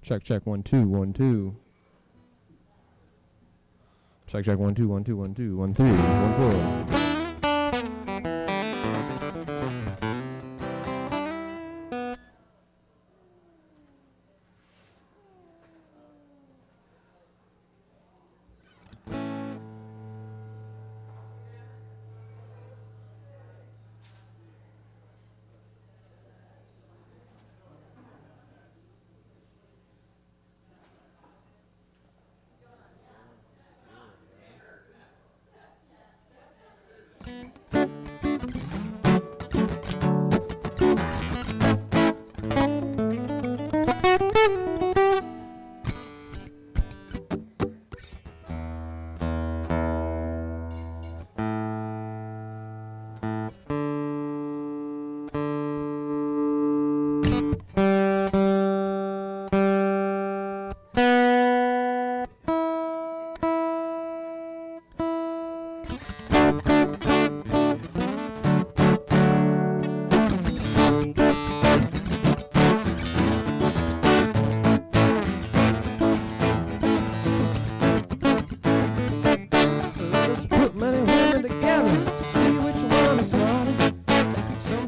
Check, check, 1 2 1 2. Check, check, 1 2 1 2 1 2 1 3 1 4.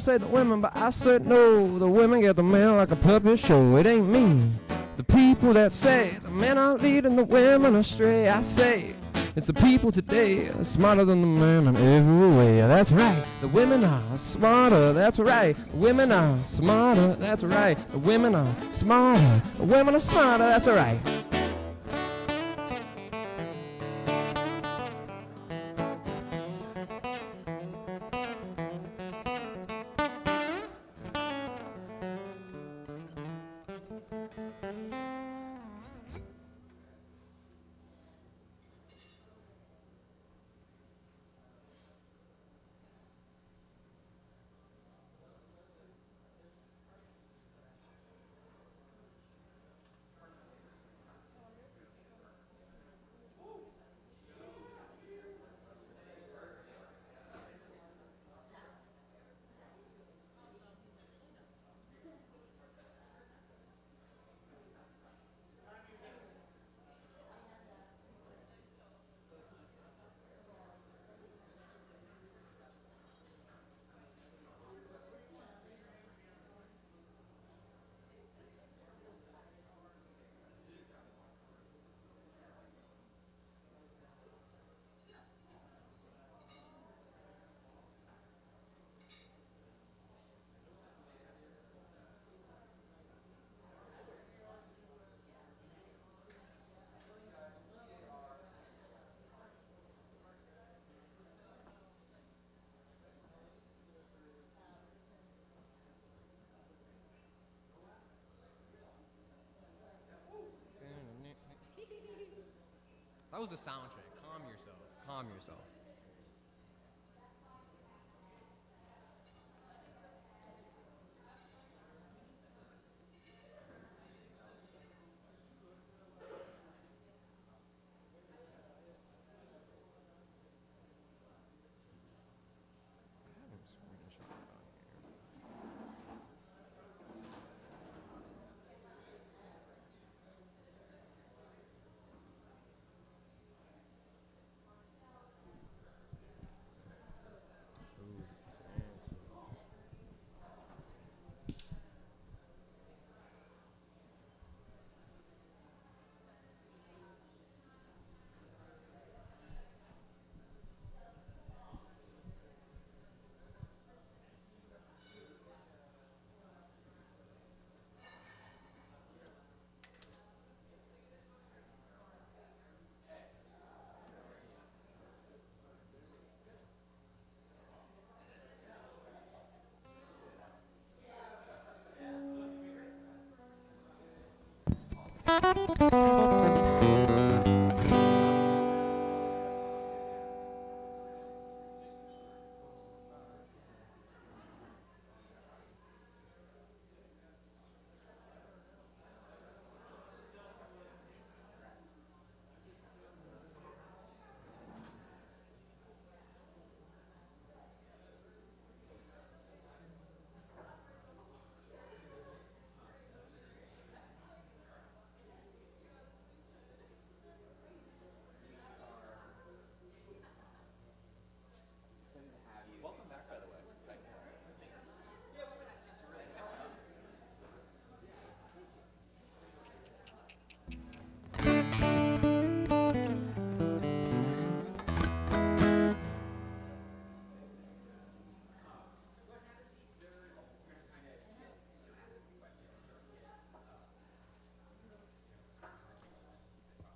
Say the women, but I said no. The women get the men like a puppet show. It ain't me. The people that say the men are leading the women astray. I say it's the people today smarter than the men in every way. That's right. The women are smarter. That's right. The women are smarter. That's right. The women are smarter. The women are smarter. That's right. That was the soundtrack. Calm yourself. Calm yourself.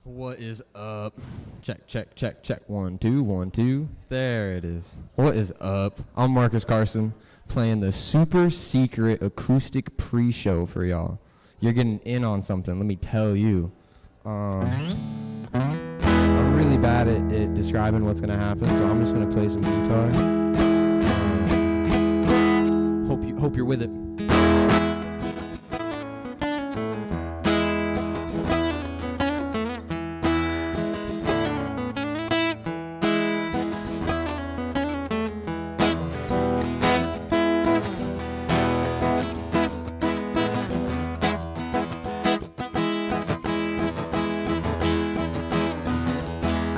What is up? Check, check, check, check. 1, 2, 1, 2. There it is. What is up? I'm Marcus Carson, playing the super secret acoustic pre-show for y'all. You're getting in on something, let me tell you. I'm really bad at describing what's going to happen, so I'm just going to play some guitar. Hope you're with it.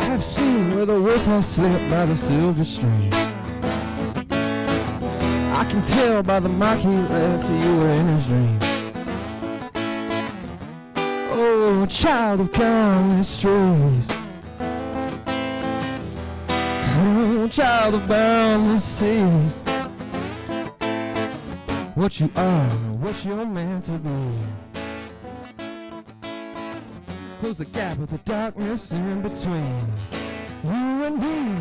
I've seen where the wolf has slipped by the silver stream. I can tell by the mark he left that you were in his dream. Oh, child of countless trees. Oh, child of boundless seas. What you are, what you're meant to be. Close the gap with the darkness in between you and me,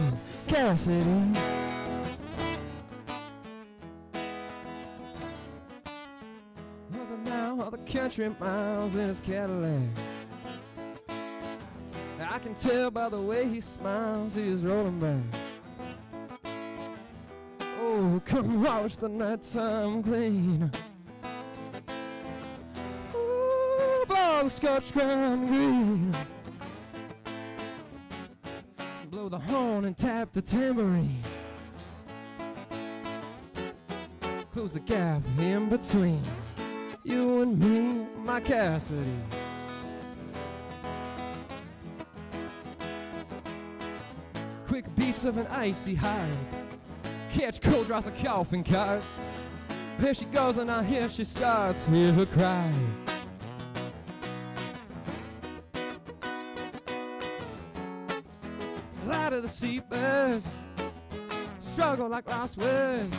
Cassidy. Mother now, all the country miles in his Cadillac. I can tell by the way he smiles, he is rolling back. Oh, come wash the nighttime clean. Blow the Scotch ground green. Blow the horn and tap the tambourine. Close the gap in between you and me, my Cassidy. Quick beats of an icy heart, catch cold drops of coughing cart. Here she goes and now here she starts, hear her cry. Fly to the seabirds, struggle like lost words,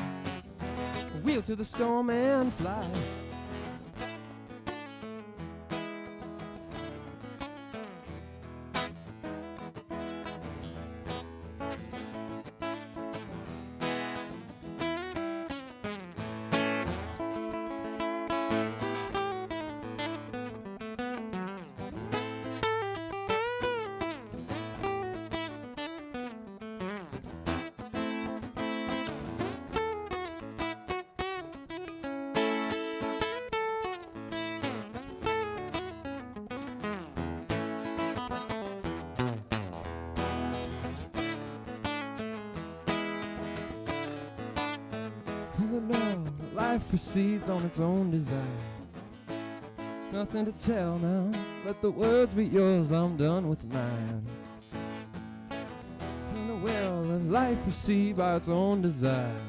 wheel to the storm and fly. Now, life proceeds on its own design. Nothing to tell now, let the words be yours, I'm done with mine. In the well of life proceed by its own design.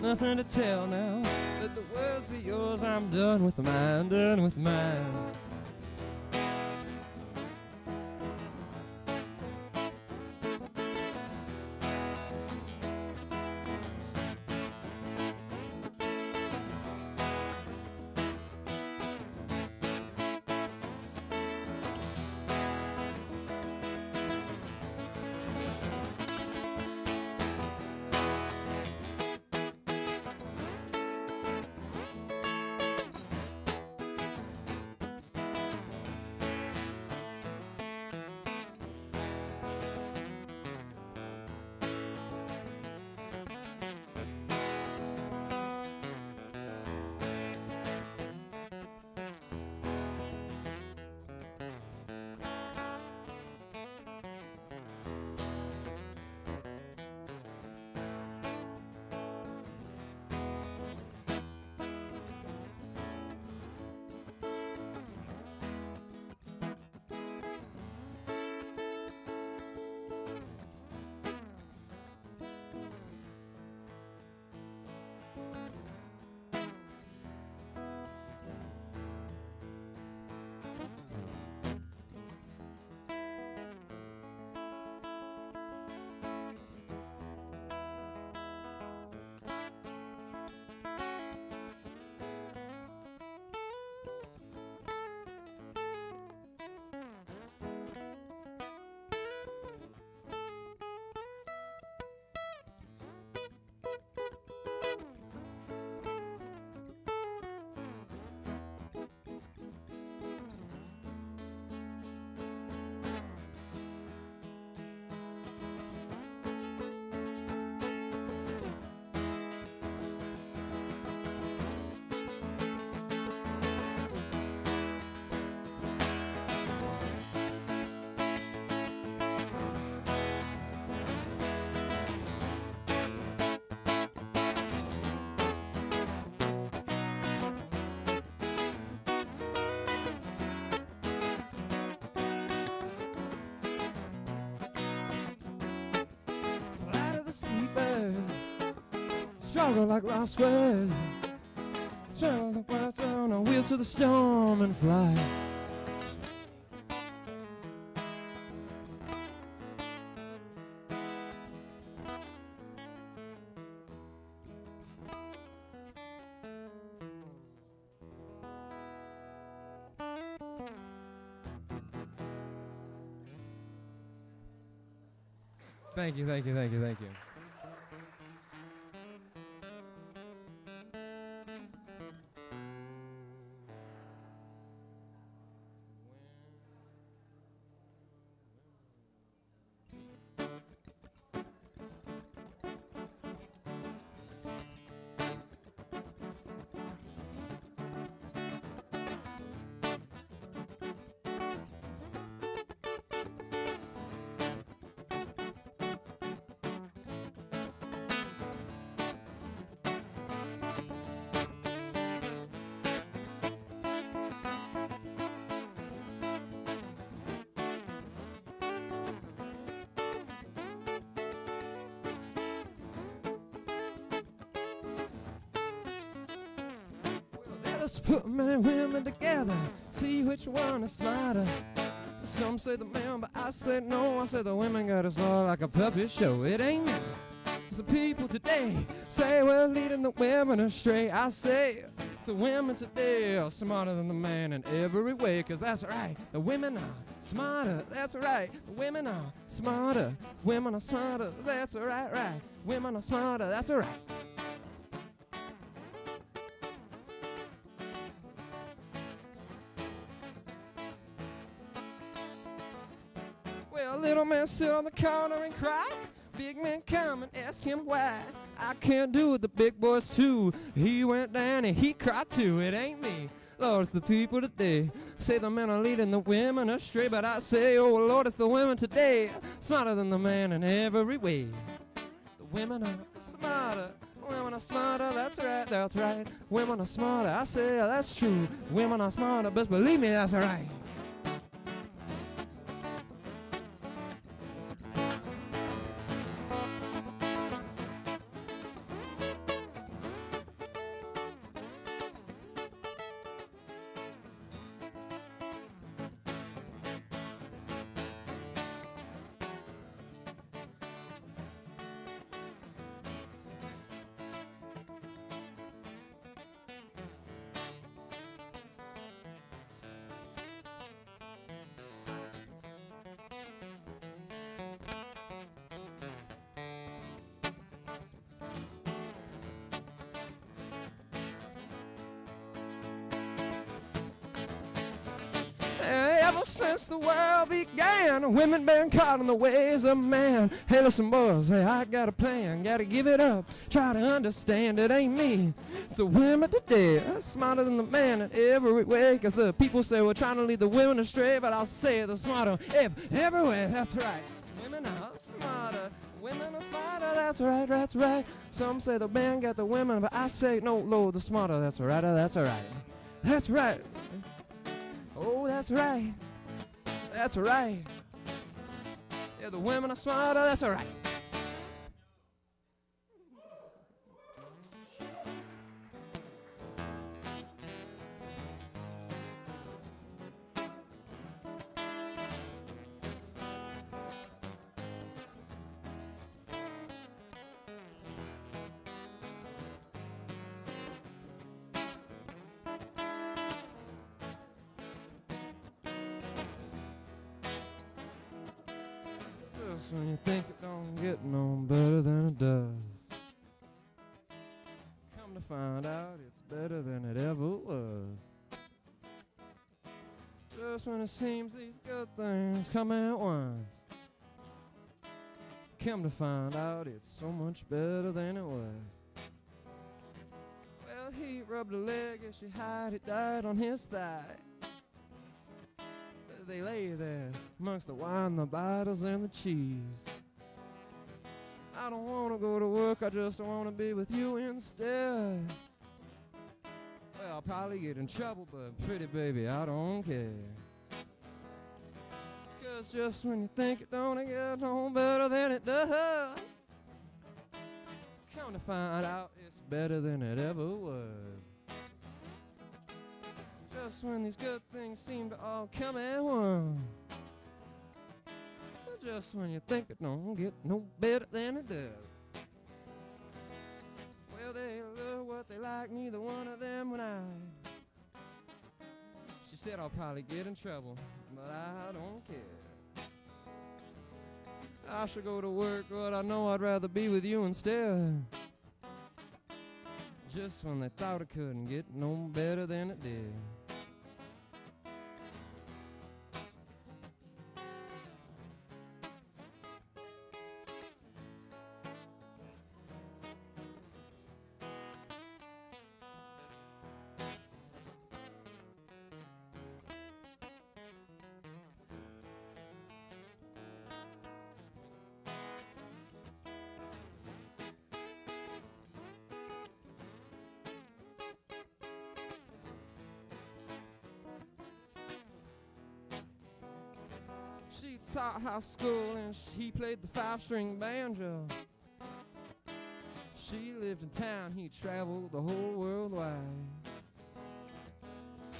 Nothing to tell now, let the words be yours, I'm done with mine, done with mine. struggle like lost waves. Travel the world on a wheel to the storm and fly. Thank you, thank you, thank you, thank you. Let's put men and women together, see which one is smarter. Some say the man, but I said no. I said the women got us all like a puppet show. It ain't me. It's the people today say we're leading the women astray. I say it's the women today are smarter than the man in every way. 'Cause that's right, the women are smarter. That's right, the women are smarter. Women are smarter. That's right. Women are smarter. That's right. Well, little man sit on the corner and cry. Big man come and ask him why. I can't do it, the big boys too. He went down and he cried too. It ain't me, Lord, it's the people today. Say the men are leading the women astray, but I say, oh Lord, it's the women today. Smarter than the man in every way. The women are smarter. Women are smarter, that's right. Women are smarter, I say that's true. Women are smarter, but believe me, that's right. Ever since the world began, women been caught in the ways of man. Hey, listen, boys, hey, I got a plan. Gotta give it up, try to understand it ain't me. It's the women today, smarter than the man in every way. 'Cause the people say we're trying to lead the women astray, but I'll say they're smarter everywhere. That's right, women are smarter. Women are smarter, that's right. Some say the man got the women, but I say no, Lord, the smarter. That's right. That's right. Oh, that's right. That's right. Yeah, the women are smarter. That's all right. When you think it don't get no better than it does, come to find out it's better than it ever was. Just when it seems these good things come at once, come to find out it's so much better than it was. Well, he rubbed a leg as she hid, it died on his thigh. They lay there amongst the wine, the bottles, and the cheese. I don't want to go to work, I just want to be with you instead. Well, I'll probably get in trouble, but pretty baby, I don't care. 'Cause just when you think it don't get no better than it does, come to find out it's better than it ever was. Just when these good things seem to all come at once. Just when you think it don't get no better than it does. Well, they love what they like, neither one of them when I. She said I'll probably get in trouble, but I don't care. I should go to work, but I know I'd rather be with you instead. Just when they thought it couldn't get no better than it did. She taught high school and he played the 5-string banjo. She lived in town, he traveled the whole world wide.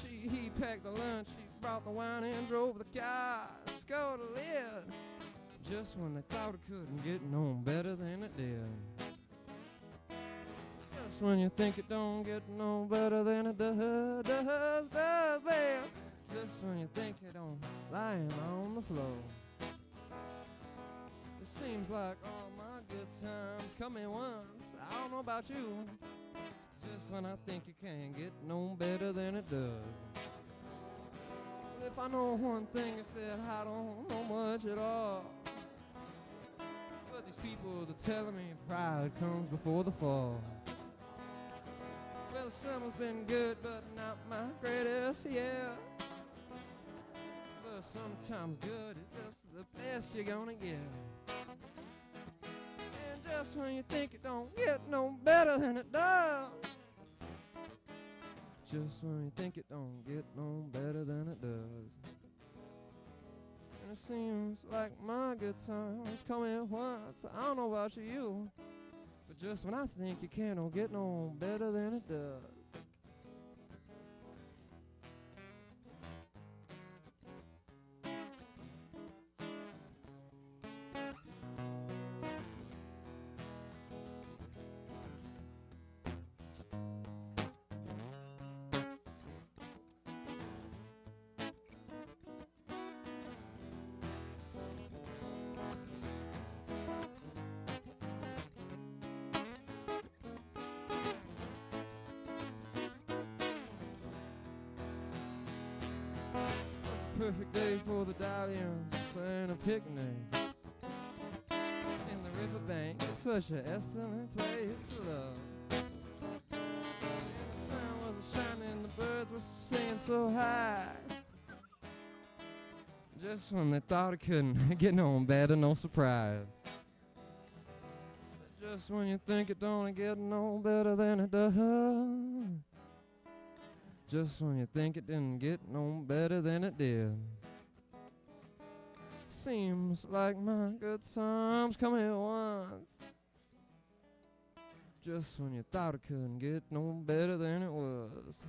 He packed the lunch, he brought the wine and drove the car. Scored a lid just when they thought it couldn't get no better than it did. Just when you think it don't get no better than it does, babe. Just when you think it don't, lying on the floor. It seems like all my good times come at once. I don't know about you. Just when I think it can't get no better than it does. If I know one thing, it's that I don't know much at all. But these people, they're telling me pride comes before the fall. Well, the summer's been good, but not my greatest, yeah. But sometimes good is just the best you're gonna get. And just when you think it don't get no better than it does. Just when you think it don't get no better than it does. And it seems like my good times come at once. I don't know about you, but just when I think you can't don't get no better than it does. Perfect day for the Dahlians and a picnic in the riverbank. It's such an excellent place to love. And the sun was shining, the birds were singing so high. Just when they thought it couldn't get no better, no surprise. Just when you think it don't get no better than it does. Just when you think it didn't get no better than it did. Seems like my good times come at once. Just when you thought it couldn't get no better than it was.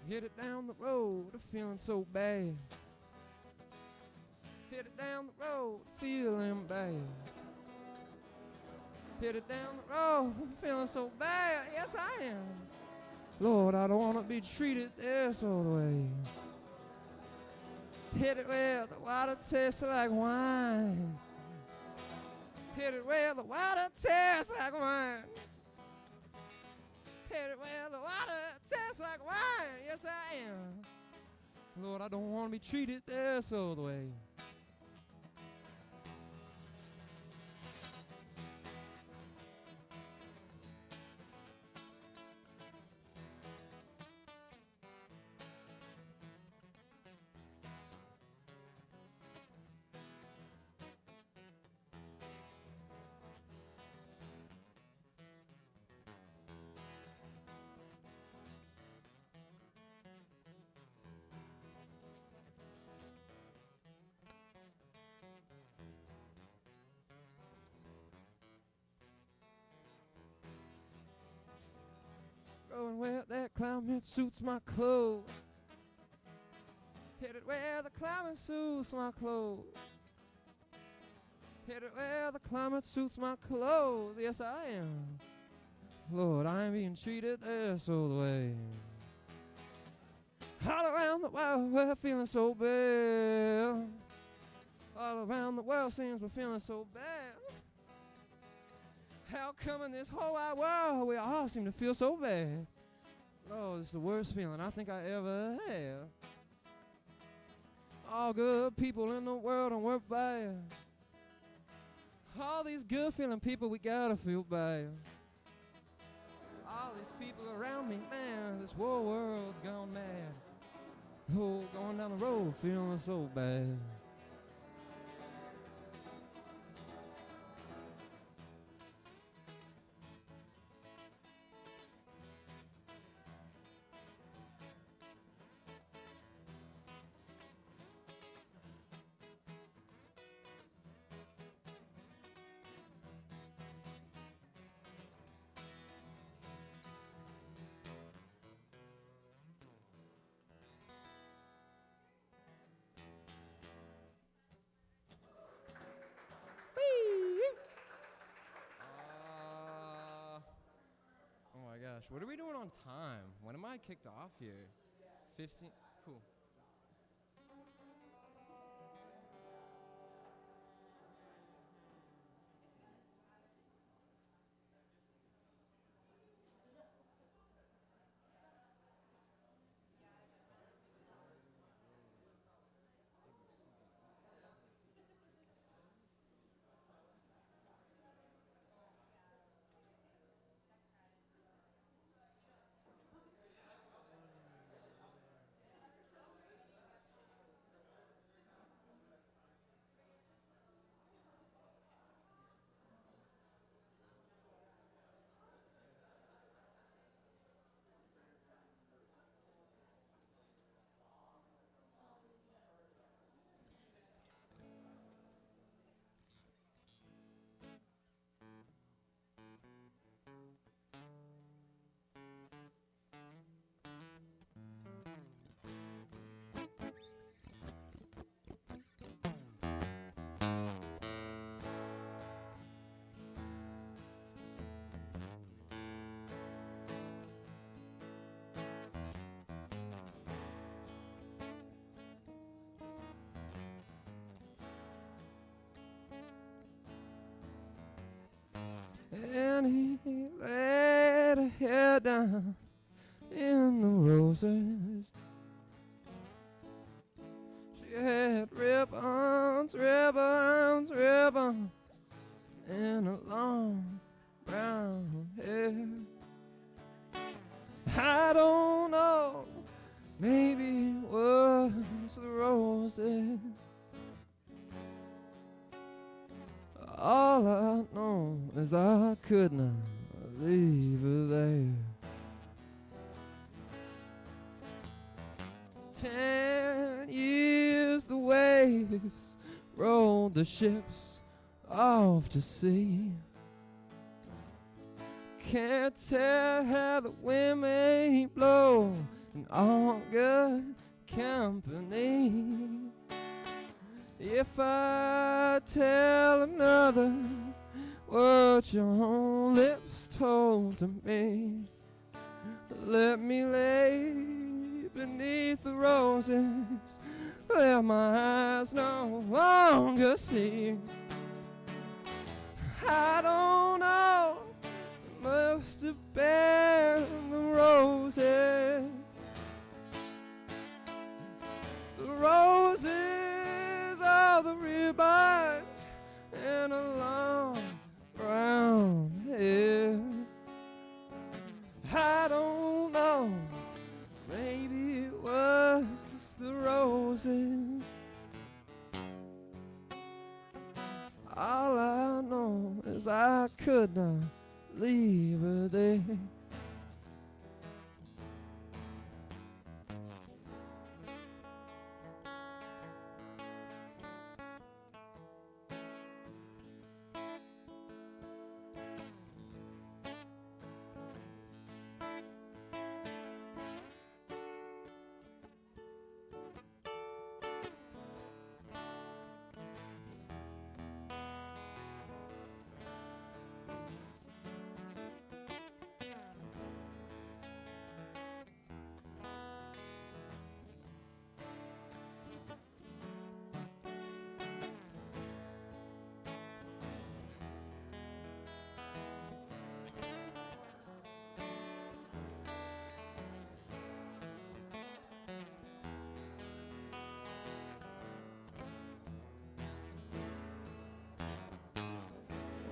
Headed down the road, feeling so bad. Headed down the road, feeling bad. Headed down the road, feeling so bad. Yes, I am. Lord, I don't want to be treated this old way. Headed where the water tastes like wine. Headed where the water tastes like wine. Headed where the water tastes like wine. Yes, I am. Lord, I don't want to be treated this old way. Going where that climate suits my clothes. Headed where the climate suits my clothes. Headed where the climate suits my clothes. Yes, I am. Lord, I ain't being treated this old way. All around the world we're feeling so bad. All around the world seems we're feeling so bad. How come in this whole wide world we all seem to feel so bad? Oh, it's the worst feeling I think I ever had. All good people in the world and we're bad. All these good feeling people, we gotta feel bad. All these people around me, man, this whole world's gone mad. Oh, going down the road feeling so bad. Oh my gosh, what are we doing on time? When am I kicked off here? 15, cool. And he laid her head down in the roses. She had ribbons, ribbons, ribbons in her long brown hair. I don't know, maybe it was the roses. All I know is I could not leave her there. 10 years the waves rolled the ships off to sea. Can't tell how the wind may blow in all good company. If I tell another what your own lips told to me, let me lay beneath the roses where my eyes no longer see. I don't know, it must have been the roses. The roses are the ribbons and a long brown hair. I don't know, maybe it was the roses. All I know is I could not leave her there.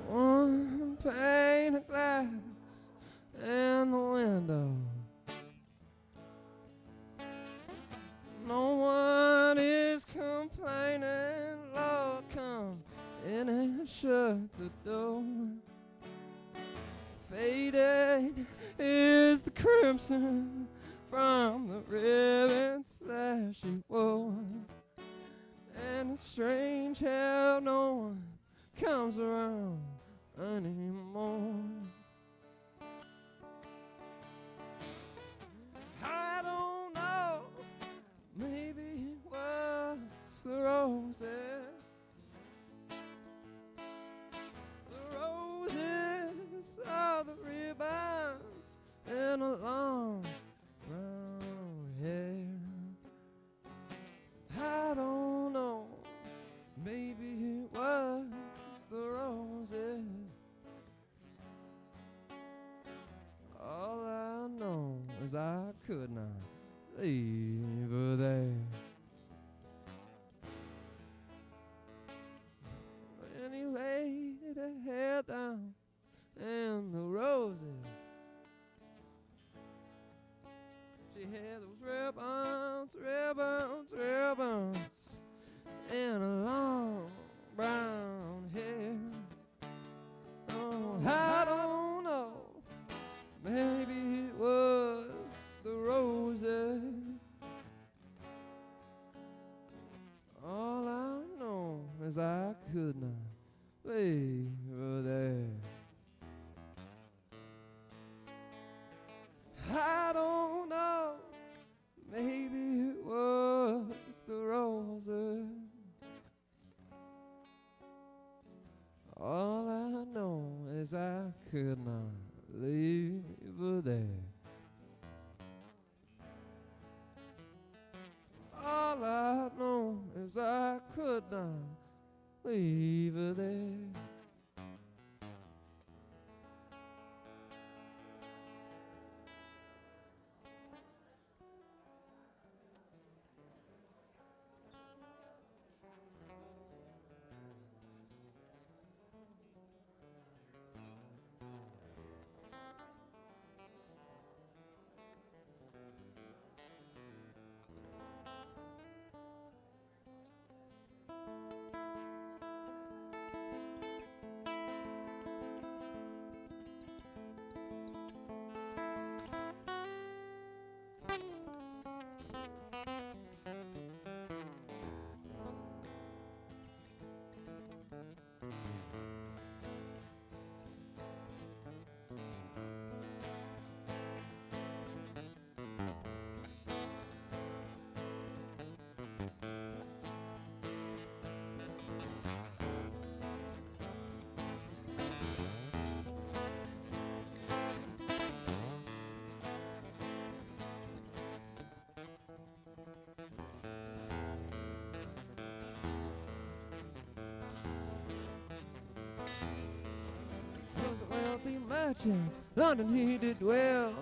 One pane of glass in the window. No one is complaining. Lord, come in and shut the door. Faded is the crimson from the ribbons that she wore, and it's strange how no one comes around anymore. I don't know, maybe it was the roses. The roses are the ribbons in a long brown hair. I don't know, maybe it was the roses. All I know is I could not leave her there. When he laid her head down and the roses, she had those ribbons, ribbons, ribbons, and a long brown hair. Oh, I don't know, maybe it was the roses. All I know is I could not leave her there. I don't know, maybe it was the roses. All I know is I could not leave her there. All I know is I could not leave her there. wealthy merchants, London he did dwell.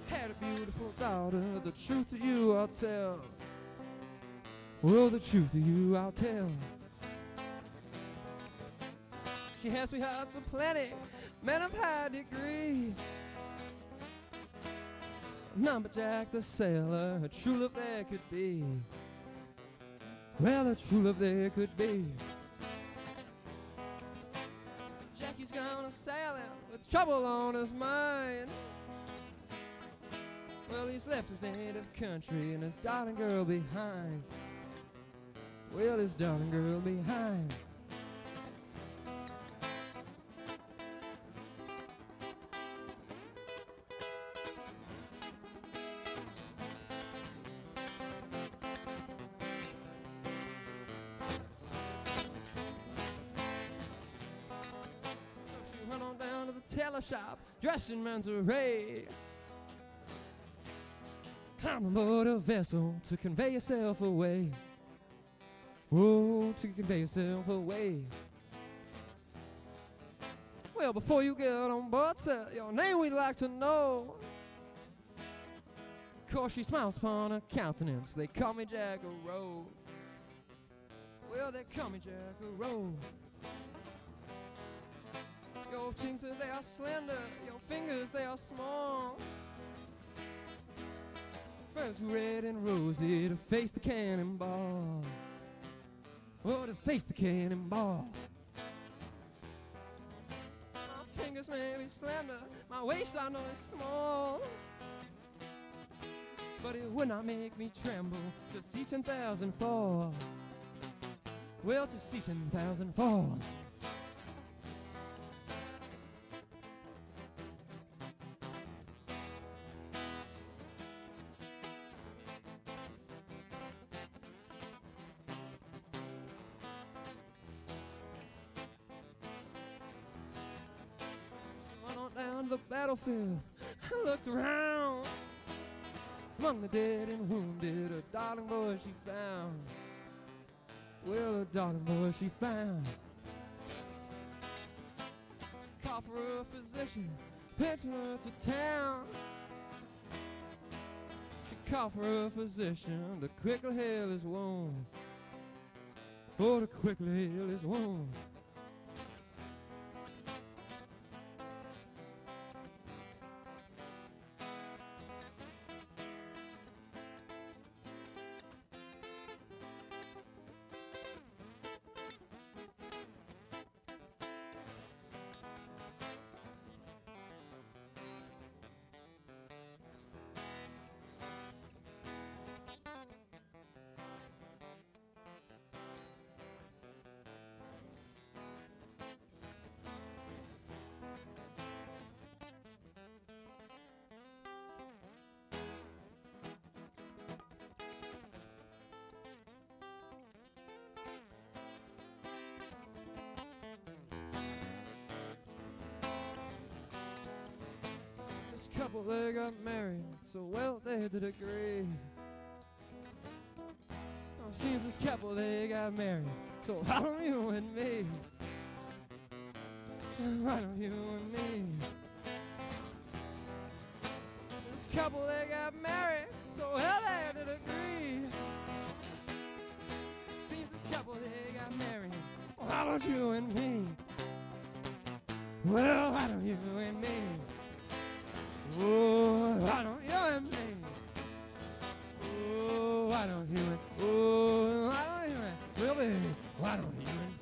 Had a beautiful daughter, the truth to you I'll tell. Well, the truth to you I'll tell. She has sweethearts aplenty, men of high degree. Lumberjack the sailor, a true love there could be. Well, a true love there could be. Jackie's gone a-sailing with trouble on his mind. Well, he's left his native country and his darling girl behind. Well, his darling girl behind. Tailor shop, dressed in men's array. Climb aboard a vessel to convey yourself away. Oh, to convey yourself away. Well, before you get on board, sir, your name we'd like to know. Of course, she smiles upon her countenance. They call me Jack O'Rourke. Well, they call me Jack O'Rourke. Your chinks, they are slender, your fingers, they are small. First red and rosy to face the cannonball. Oh, to face the cannonball. My fingers may be slender, my waist I know is small. But it would not make me tremble to see 10,000 fall. Well, to see 10,000 fall. Down the battlefield, I looked around. Among the dead and wounded, a darling boy she found. Well, a darling boy she found. She called for a physician, sent her to town. She called for a physician to quickly heal his wounds. Oh, to quickly heal his wounds. Couple they got married, so well they did agree. Oh, seems this couple they got married, so why don't you and me? Why don't you and me? This couple they got married, so well they did agree. Seems this couple they got married, why don't you and me? Well, why don't you and me? Oh, why don't you and me? Oh, why don't you and oh, why don't you and well, baby, why don't you and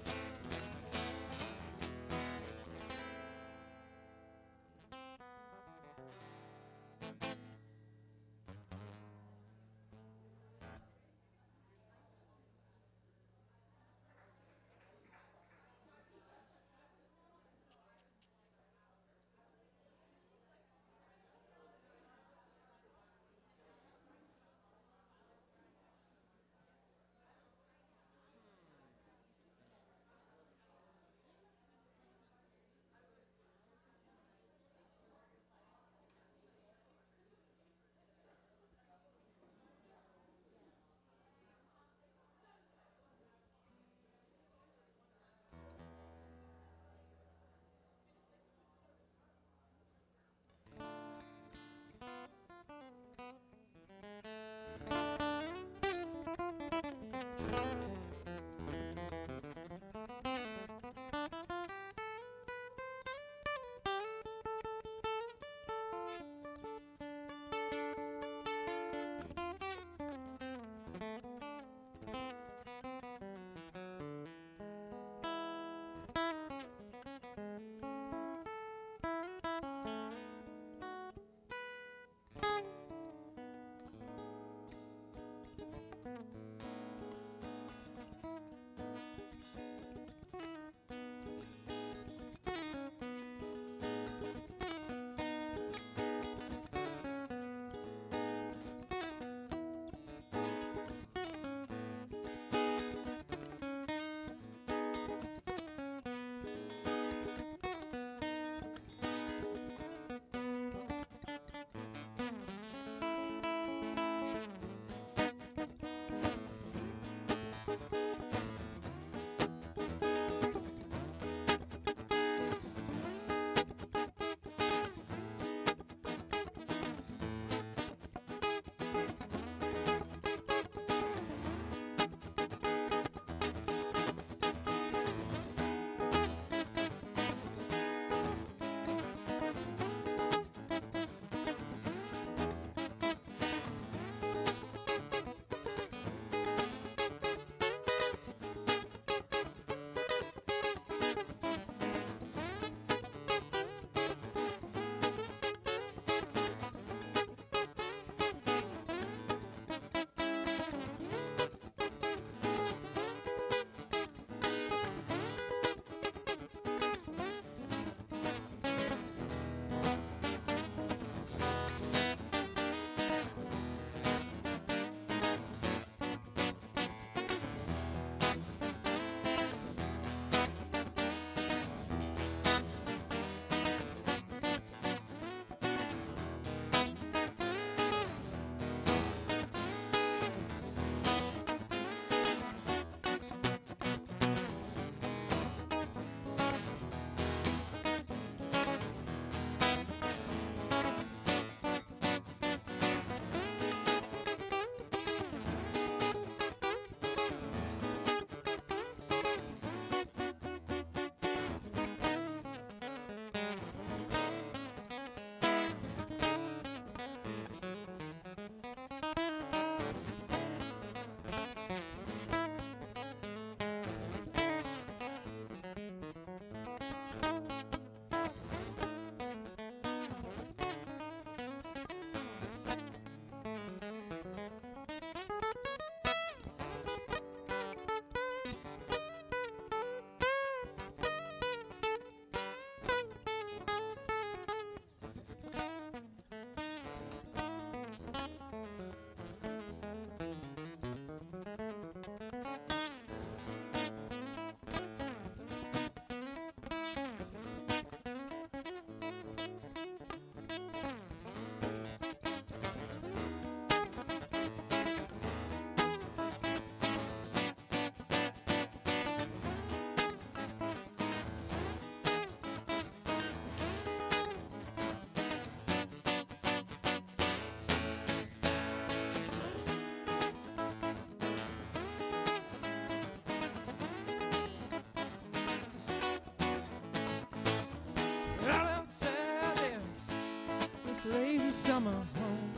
summer home.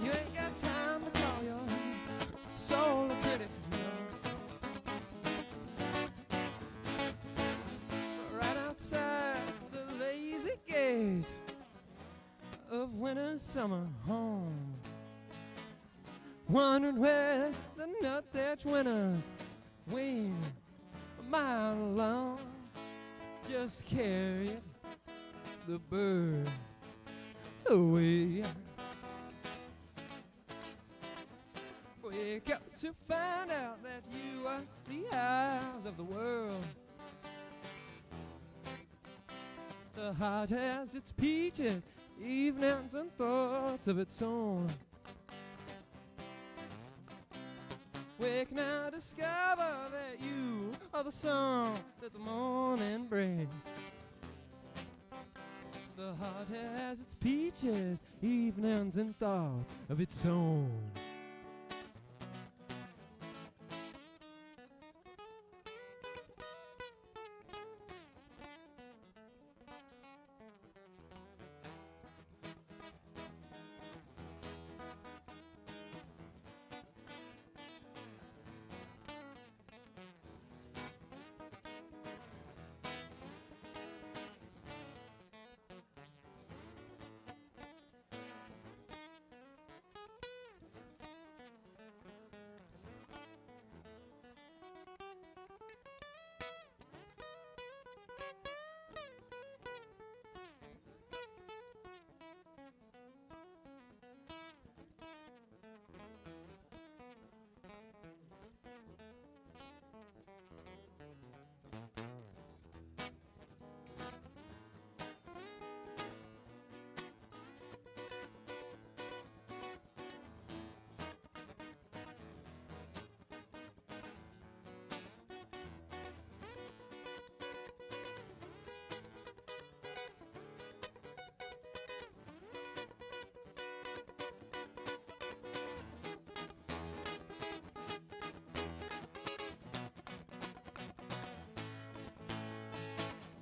You ain't got time to call your soul a pretty right outside the lazy gate of winter's summer home, wondering where the nut-thatch winters wing a mile long. Just carry the bird away. Wake up to find out that you are the eyes of the world. The heart has its peaches, evenings and thoughts of its own. Wake now, discover that you are the song that the morning brings. The heart has its peaches, evenings and thoughts of its own.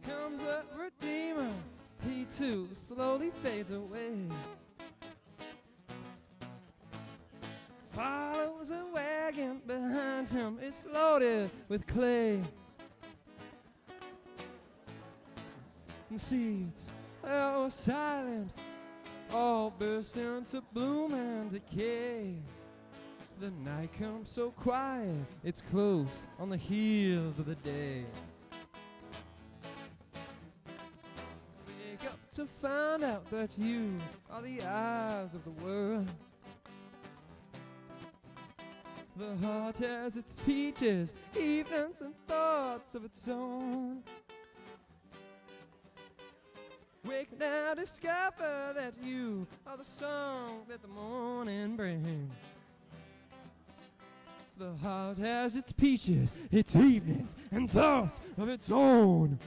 Comes a redeemer, he too slowly fades away. Follows a wagon behind him, it's loaded with clay. And seeds are silent, all burst into bloom and decay. The night comes so quiet, it's close on the heels of the day. Wake up to find out that you are the eyes of the world. The heart has its peaches, evenings and thoughts of its own. Wake now, discover that you are the song that the morning brings. The heart has its peaches, its evenings and thoughts of its own.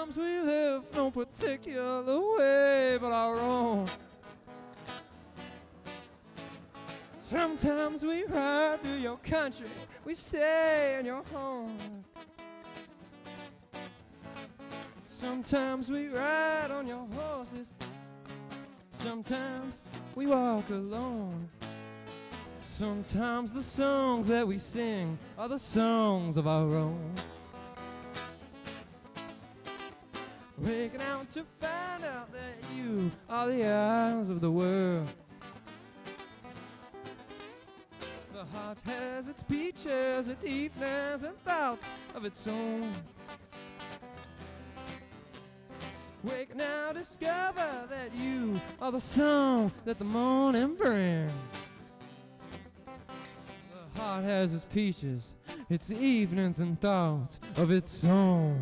Sometimes we live no particular way but our own. Sometimes we ride through your country, we stay in your home. Sometimes we ride on your horses, sometimes we walk alone. Sometimes the songs that we sing are the songs of our own. Waking out to find out that you are the eyes of the world. The heart has its beaches, its evenings, and thoughts of its own. Wake now, discover that you are the song that the morning brings. The heart has its peaches, its evenings and thoughts of its own.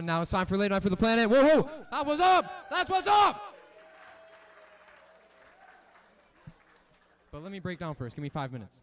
Now it's time for Late Night for the Planet. Whoa, that was up! That's what's up! But let me break down first. Give me 5 minutes.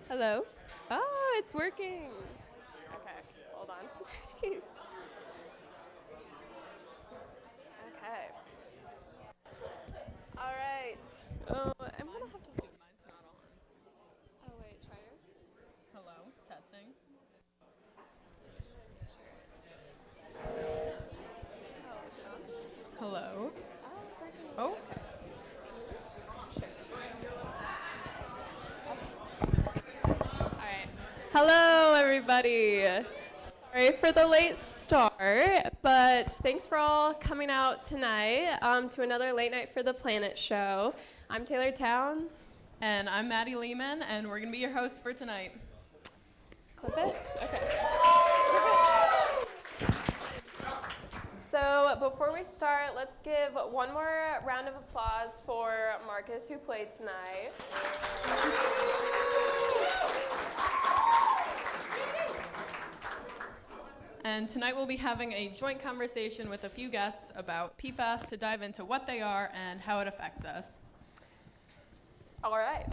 Hello. Oh, it's working. Okay, hold on. Okay. All right. Oh, I'm gonna have to. Mine's not on. Oh wait, try yours. Hello, testing. Oh, is it on? Hello. Oh, it's working. Oh, Okay. Sure. All right. Hello, everybody. Sorry for the late start, but thanks for all coming out tonight to another Late Night for the Planet show. I'm Taylor Town. and I'm Maddie Lehman, and we're going to be your hosts for tonight. Clip it? Okay. So before we start, let's give one more round of applause for Marcus, who played tonight. And tonight we'll be having a joint conversation with a few guests about PFAS to dive into what they are and how it affects us. All right.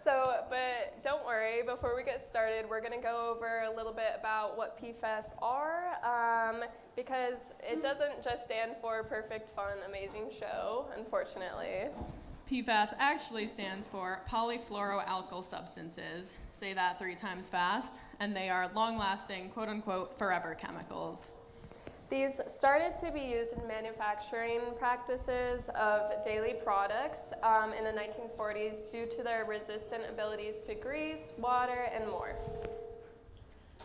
But don't worry, before we get started, we're going to go over a little bit about what PFAS are, because it doesn't just stand for perfect, fun, amazing show, unfortunately. PFAS actually stands for polyfluoroalkyl substances. Say that 3 times fast. And they are long-lasting, quote-unquote, forever chemicals. These started to be used in manufacturing practices of daily products in the 1940s due to their resistant abilities to grease, water, and more.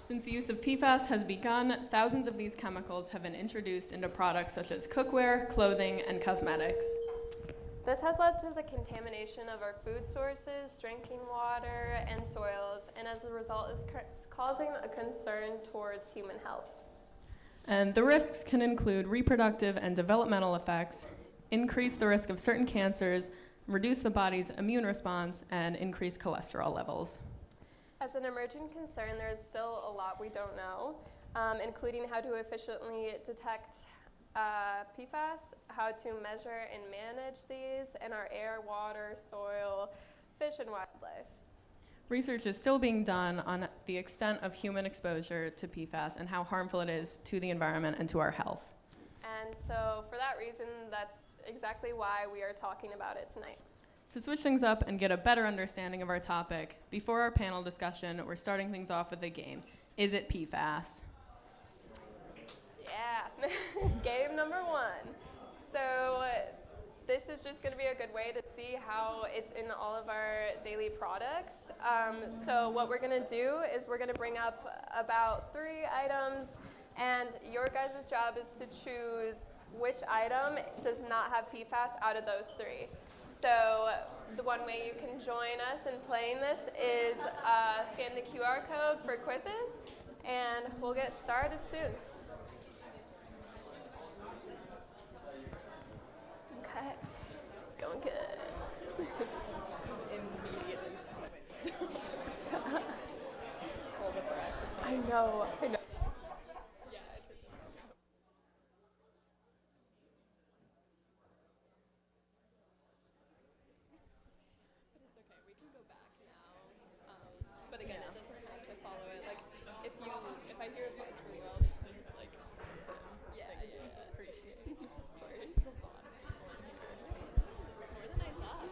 Since the use of PFAS has begun, thousands of these chemicals have been introduced into products such as cookware, clothing, and cosmetics. This has led to the contamination of our food sources, drinking water, and soils, and as a result is causing a concern towards human health. And the risks can include reproductive and developmental effects, increase the risk of certain cancers, reduce the body's immune response, and increase cholesterol levels. As an emerging concern, there is still a lot we don't know, including how to efficiently detect PFAS, how to measure and manage these in our air, water, soil, fish, and wildlife. Research is still being done on the extent of human exposure to PFAS and how harmful it is to the environment and to our health. And so for that reason, that's exactly why we are talking about it tonight. To switch things up and get a better understanding of our topic, before our panel discussion, we're starting things off with a game. Is it PFAS? Yeah, game number 1. So this is just going to be a good way to see how it's in all of our daily products. So what we're going to do is we're going to bring up about 3 items, and your guys' job is to choose which item does not have PFAS out of those 3. So the one way you can join us in playing this is scan the QR code for quizzes, and we'll get started soon. Okay, it's going good. Immediately switched. All the practice. I know. Yeah, I took them. But it's okay, we can go back now. But again, it doesn't have to follow it. Like, if I hear a pause for you, I'll just like jump in. Yeah. Appreciate it. Of course. There's a lot of people in here. It's more than I thought.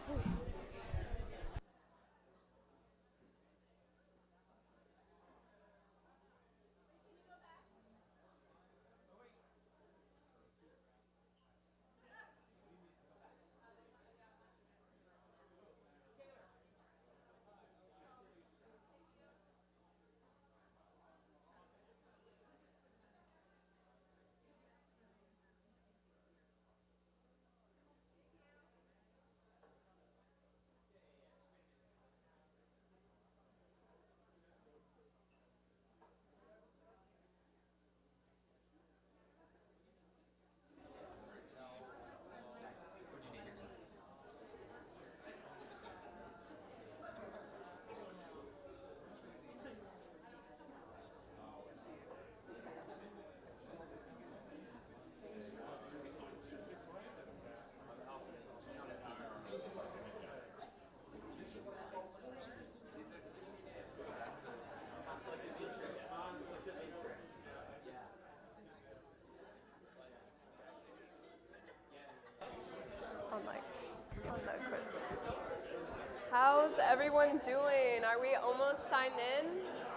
How's everyone doing? Are we almost signed in?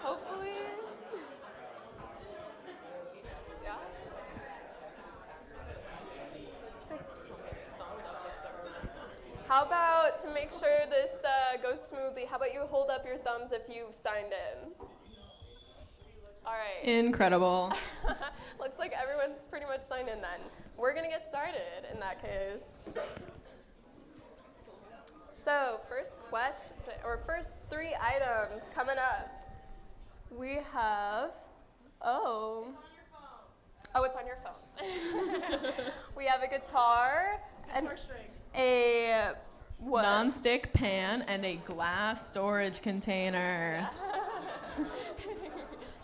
Hopefully? Yeah? How about, to make sure this goes smoothly, how about you hold up your thumbs if you've signed in? All right. Incredible. Looks like everyone's pretty much signed in then. We're gonna get started in that case. So first three items coming up. We have, it's on your phone. We have a guitar and a what? Non-stick pan and a glass storage container.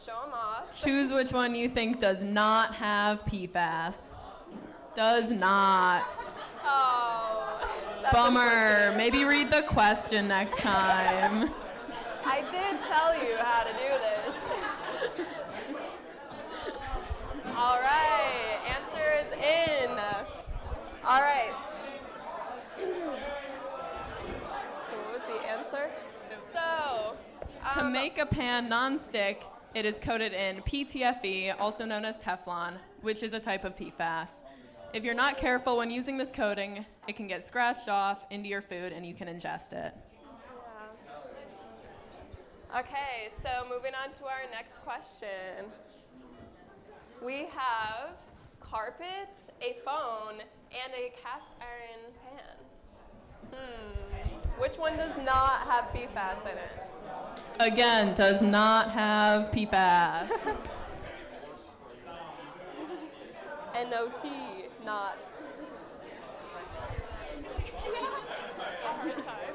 Show them off. Choose which one you think does not have PFAS. Does not. Oh, that's Bummer. unfortunate. Maybe read the question next time. I did tell you how to do this. All right, answer is in. All right. So what was the answer? So, To make a pan non-stick, it is coated in PTFE, also known as Teflon, which is a type of PFAS. If you're not careful when using this coating, it can get scratched off into your food and you can ingest it. yeah. Okay, so moving on to our next question. We have carpets, a phone, and a cast iron pan. Which one does not have PFAS in it? Again, does not have PFAS. NOT, not. A hard time.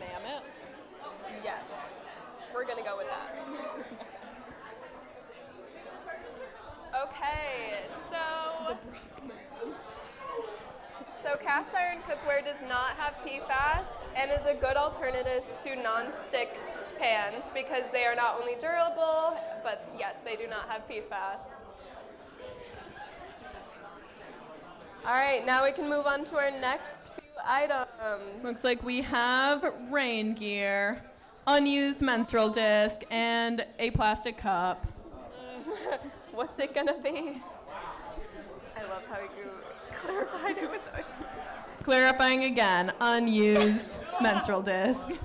Mammoth. Yes, we're gonna go with that. Okay, so cast iron cookware does not have PFAS and is a good alternative to non-stick pans because they are not only durable, but yes, they do not have PFAS. All right, now we can move on to our next few items. Looks like we have rain gear, unused menstrual disc, and a plastic cup. What's it gonna be? I love how you clarified it with Clarifying again, unused menstrual disc. No.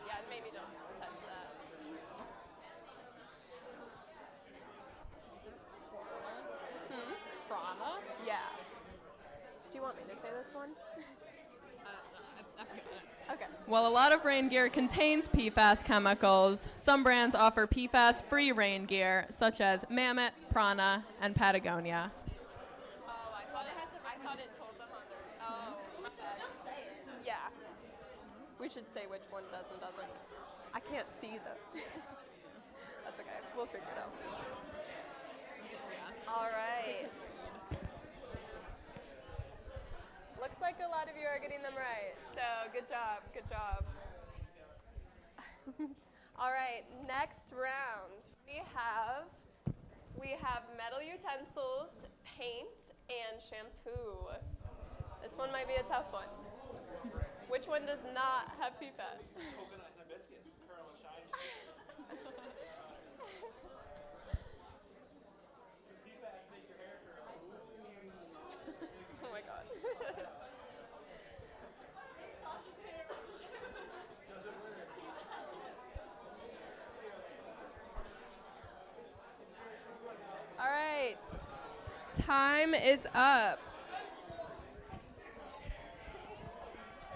Yeah, maybe don't touch that. Prana? Yeah. Do you want me to say this one? Okay. While a lot of rain gear contains PFAS chemicals, some brands offer PFAS-free rain gear, such as Mammoth, Prana, and Patagonia. Oh, I thought it told them on their. Oh. Yeah. We should say which one does and doesn't. I can't see them. That's okay. We'll figure it out. All right. Looks like a lot of you are getting them right. So good job. Good job. All right. Next round, we have metal utensils, paint, and shampoo. This one might be a tough one. Which one does not have PFAS? Coconut hibiscus, curl and shine. Do PFAS make your hair curl? Oh my god. All right. Time is up.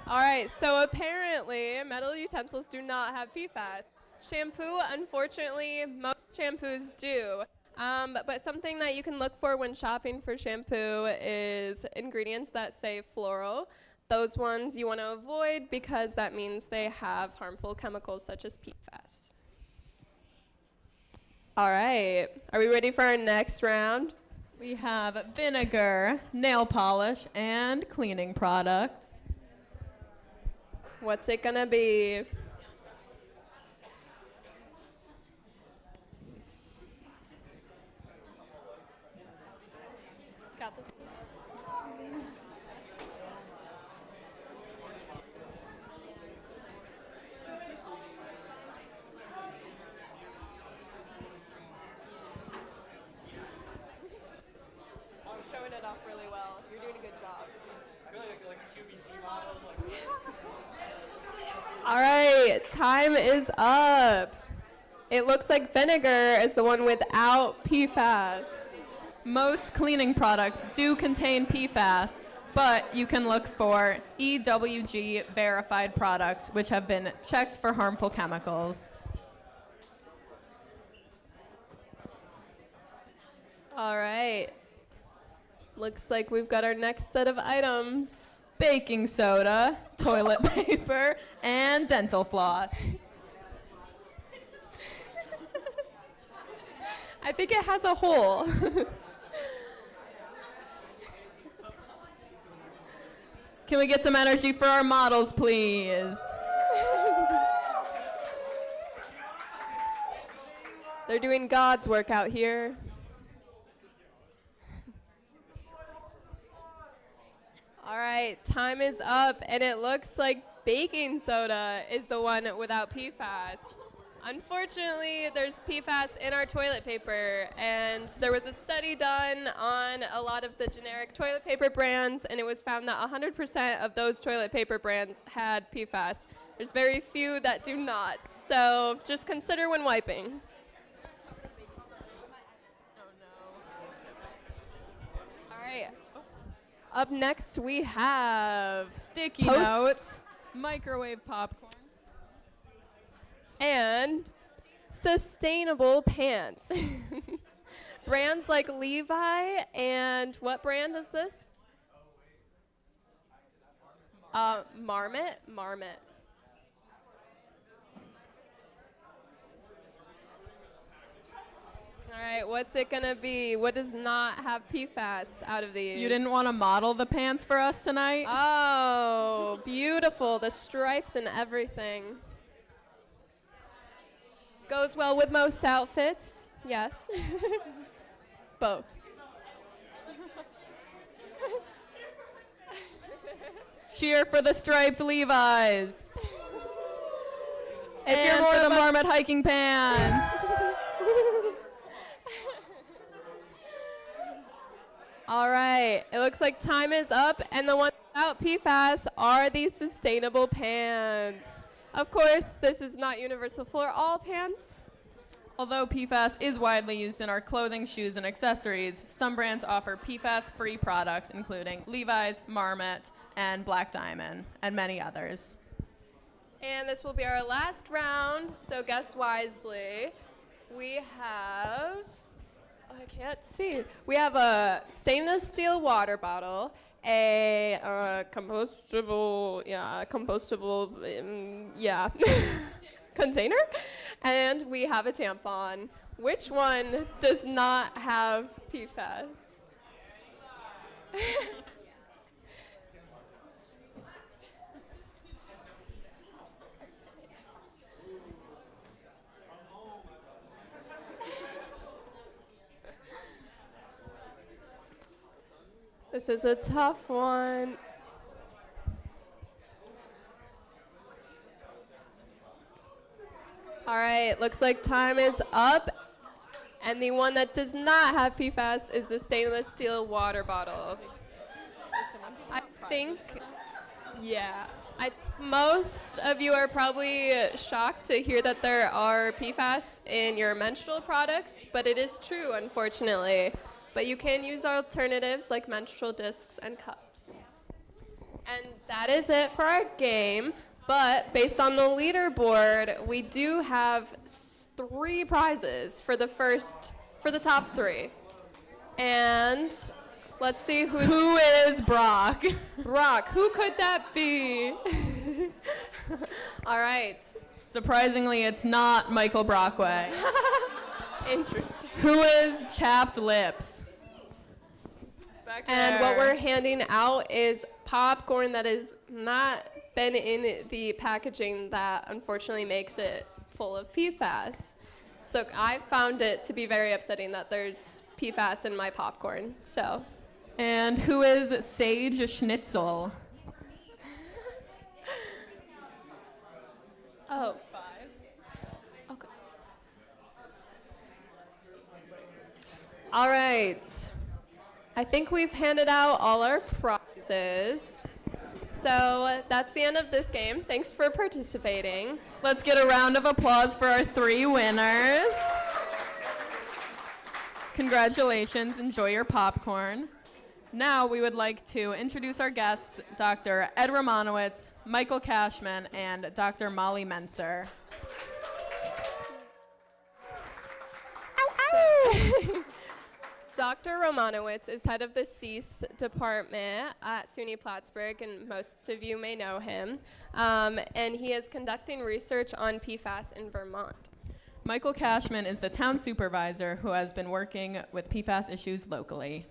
All right, so apparently metal utensils do not have PFAS. Shampoo, unfortunately, most shampoos do. But something that you can look for when shopping for shampoo is ingredients that say floral. Those ones you want to avoid because that means they have harmful chemicals such as PFAS. All right, are we ready for our next round? We have vinegar, nail polish, and cleaning products. What's it gonna be? Got this. Showing it off really well. You're doing a good job. I feel like QVC models, All right, time is up. It looks like vinegar is the one without PFAS. Most cleaning products do contain PFAS, but you can look for EWG verified products which have been checked for harmful chemicals. All right. Looks like we've got our next set of items. Baking soda, toilet paper, and dental floss. I think it has a hole. Can we get some energy for our models, please? They're doing God's work out here. All right, time is up, and it looks like baking soda is the one without PFAS. Unfortunately, there's PFAS in our toilet paper, and there was a study done on a lot of the generic toilet paper brands, and it was found that 100% of those toilet paper brands had PFAS. There's very few that do not, so just consider when wiping. All right. Up next, we have Sticky Post- notes, microwave popcorn. and sustainable pants. Brands like Levi and what brand is this? Marmot. All right, what's it gonna be? What does not have PFAS out of these? You didn't want to model the pants for us tonight? Oh, beautiful. The stripes and everything. Goes well with most outfits. Yes. Both. Cheer for the striped Levi's. If you're And more for the of a- Marmot hiking pants. All right, it looks like time is up, and the ones without PFAS are the sustainable pants. Of course, this is not universal for all pants. Although PFAS is widely used in our clothing, shoes, and accessories, some brands offer PFAS-free products, including Levi's, Marmot, and Black Diamond, and many others. And this will be our last round, so guess wisely. We have, I can't see. We have a stainless steel water bottle, a compostable, container, and we have a tampon. Which one does not have PFAS? This is a tough one. All right, looks like time is up. And the one that does not have PFAS is the stainless steel water bottle. I think, yeah. Most of you are probably shocked to hear that there are PFAS in your menstrual products, but it is true, unfortunately. But you can use alternatives like menstrual discs and cups. And that is it for our game. But based on the leaderboard, we do have 3 prizes for the top 3. And let's see Who is Brock? Brock. Who could that be? All right. Surprisingly, it's not Michael Brockway. Interesting. Who is Chapped Lips? Back And what there. we're handing out is popcorn that has not been in the packaging that unfortunately makes it full of PFAS. So I found it to be very upsetting that there's PFAS in my popcorn. So, And who is Sage Schnitzel? oh, 5. okay. All right. I think we've handed out all our prizes. So that's the end of this game. Thanks for participating. Let's get a round of applause for our 3 winners. Congratulations. Enjoy your popcorn. Now we would like to introduce our guests, Dr. Ed Romanowitz, Michael Cashman, and Dr. Molly Menser. Dr. Romanowitz is head of the CEAS department at SUNY Plattsburgh, and most of you may know him. And he is conducting research on PFAS in Vermont. Michael Cashman is the town supervisor who has been working with PFAS issues locally.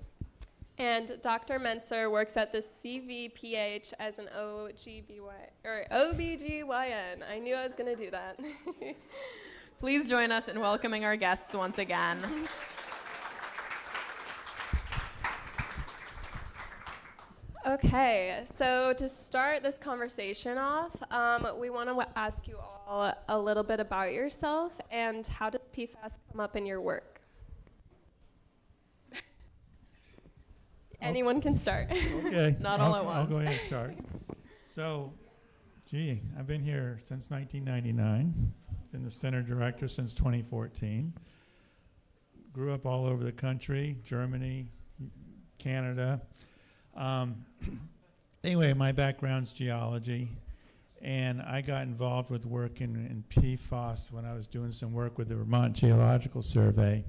And Dr. Menser works at the CVPH as an OBGYN. I knew I was going to do that. Please join us in welcoming our guests once again. Okay, so to start this conversation off, we want to ask you all a little bit about yourself and how does PFAS come up in your work? Anyone can start. Okay. Not all at I'll go once. ahead and start. So, I've been here since 1999. Been the center director since 2014. Grew up all over the country, Germany, Canada. Anyway, my background's geology, and I got involved with work in PFAS when I was doing some work with the Vermont Geological Survey.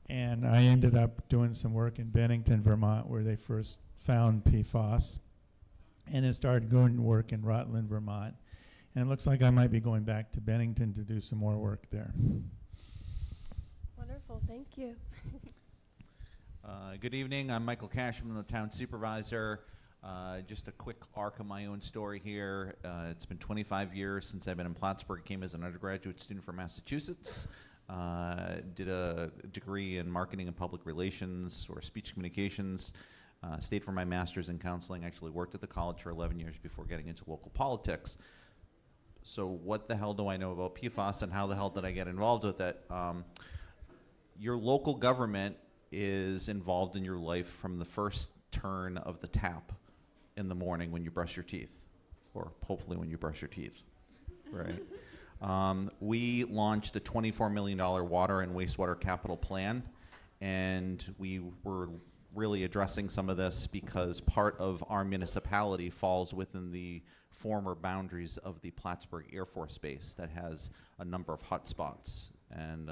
And I ended up doing some work in Bennington, Vermont, where they first found PFAS. And then started going to work in Rutland, Vermont. And it looks like I might be going back to Bennington to do some more work there. Wonderful, thank you. Good evening. I'm Michael Cashman, the town supervisor. Just a quick arc of my own story here. It's been 25 years since I've been in Plattsburgh. Came as an undergraduate student from Massachusetts. Did a degree in marketing and public relations or speech communications. Stayed for my master's in counseling. Actually worked at the college for 11 years before getting into local politics. So what the hell do I know about PFAS and how the hell did I get involved with it? Your local government is involved in your life from the first turn of the tap in the morning when you brush your teeth, or hopefully when you brush your teeth, right? We launched a $24 million water and wastewater capital plan, and we were really addressing some of this because part of our municipality falls within the former boundaries of the Plattsburgh Air Force Base that has a number of hot spots. And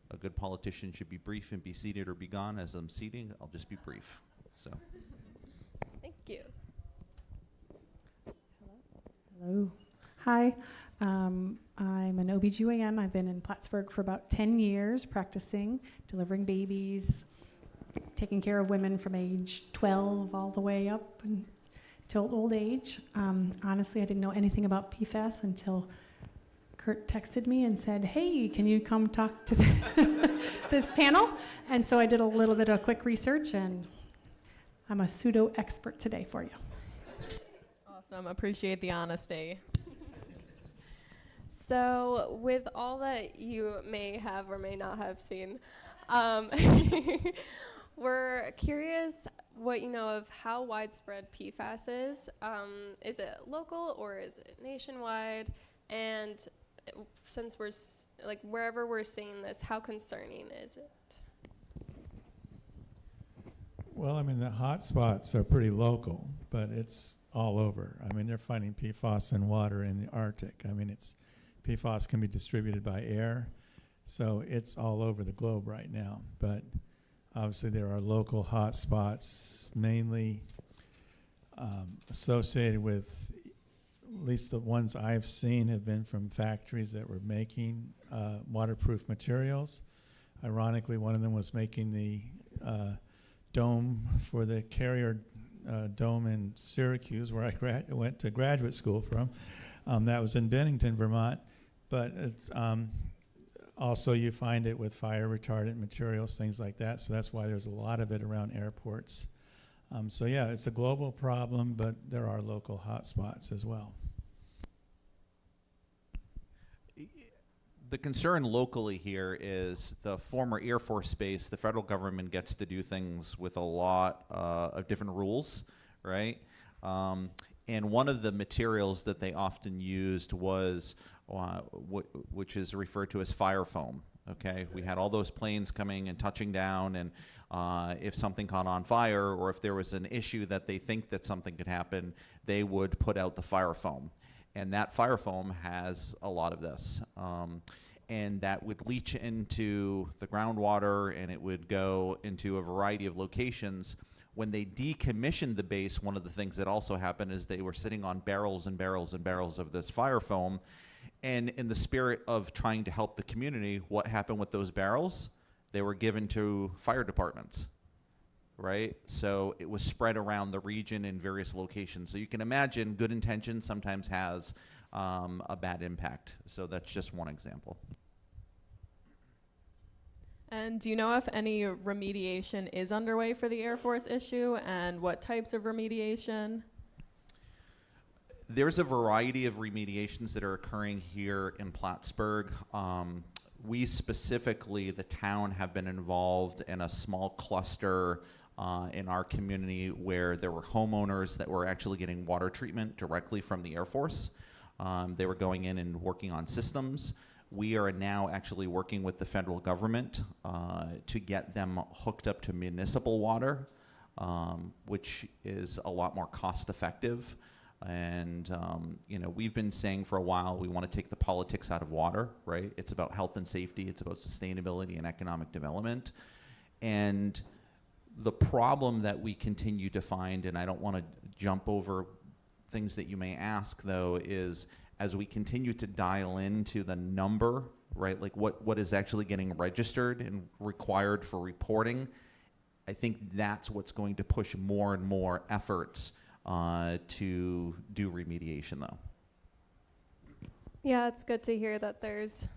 a good politician should be brief and be seated or be gone. As I'm seating, I'll just be brief. So. Thank you. Hello. Hi. I'm an OBGYN. I've been in Plattsburgh for about 10 years practicing, delivering babies, taking care of women from age 12 all the way up until old age. Honestly, I didn't know anything about PFAS until Kurt texted me and said, hey, can you come talk to this panel? And so I did a little bit of quick research, and I'm a pseudo expert today for you. Awesome. Appreciate the honesty. So with all that you may have or may not have seen, we're curious what you know of how widespread PFAS is. Is it local or is it nationwide? And since we're wherever we're seeing this, how concerning is it? Well, I mean, the hot spots are pretty local, but it's all over. I mean, they're finding PFAS in water in the Arctic. I mean, PFAS can be distributed by air, so it's all over the globe right now. But obviously there are local hot spots, mainly associated with, at least the ones I've seen have been from factories that were making waterproof materials. Ironically, one of them was making the dome for the Carrier dome in Syracuse, where I went to graduate school from. That was in Bennington, Vermont. But it's also you find it with fire retardant materials, things like that. So that's why there's a lot of it around airports. So yeah, it's a global problem, but there are local hotspots as well. The concern locally here is the former Air Force Base. The federal government gets to do things with a lot of different rules, right? And one of the materials that they often used was which is referred to as fire foam. Okay, we had all those planes coming and touching down, and if something caught on fire or if there was an issue that they think that something could happen, they would put out the fire foam. And that fire foam has a lot of this. And that would leach into the groundwater, and it would go into a variety of locations. When they decommissioned the base, one of the things that also happened is they were sitting on barrels and barrels and barrels of this fire foam. And in the spirit of trying to help the community, what happened with those barrels? They were given to fire departments, right? So it was spread around the region in various locations. So you can imagine good intention sometimes has a bad impact. So that's just one example. And do you know if any remediation is underway for the Air Force issue, and what types of remediation? There's a variety of remediations that are occurring here in Plattsburgh. We specifically, the town, have been involved in a small cluster in our community where there were homeowners that were actually getting water treatment directly from the Air Force. They were going in and working on systems. We are now actually working with the federal government to get them hooked up to municipal water, which is a lot more cost effective. And you know, we've been saying for a while we want to take the politics out of water, right? It's about health and safety, it's about sustainability and economic development. And the problem that we continue to find, and I don't want to jump over things that you may ask though, is as we continue to dial into the number, right, like what is actually getting registered and required for reporting, I think that's what's going to push more and more efforts to do remediation though. Yeah, it's good to hear that there's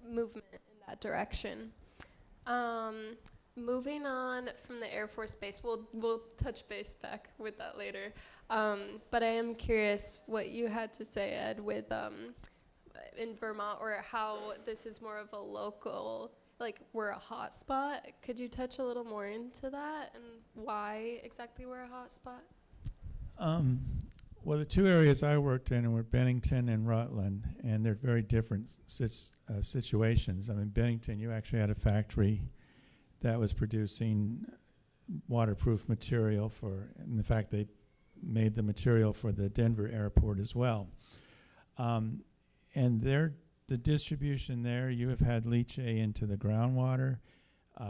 movement in that direction. Moving on from the Air Force Base, we'll touch base back with that later. But I am curious what you had to say, Ed, with in Vermont, or how this is more of a local, like we're a hot spot. Could you touch a little more into that and why exactly we're a hot spot? Well, the two areas I worked in were Bennington and Rutland, and they're very different situations. I mean, Bennington, you actually had a factory that was producing waterproof material for, in fact, they made the material for the Denver airport as well. And the distribution there, you have had leachate into the groundwater.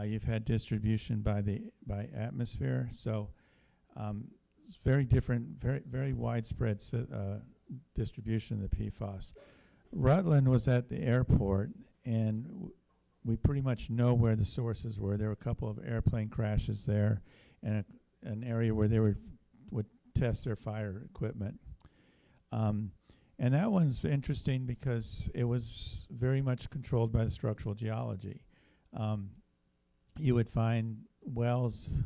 You've had distribution by atmosphere. So it's very different, very widespread distribution of the PFAS. Rutland was at the airport, and we pretty much know where the sources were. There were a couple of airplane crashes there, and an area where they would test their fire equipment. And that one's interesting because it was very much controlled by the structural geology. You would find wells.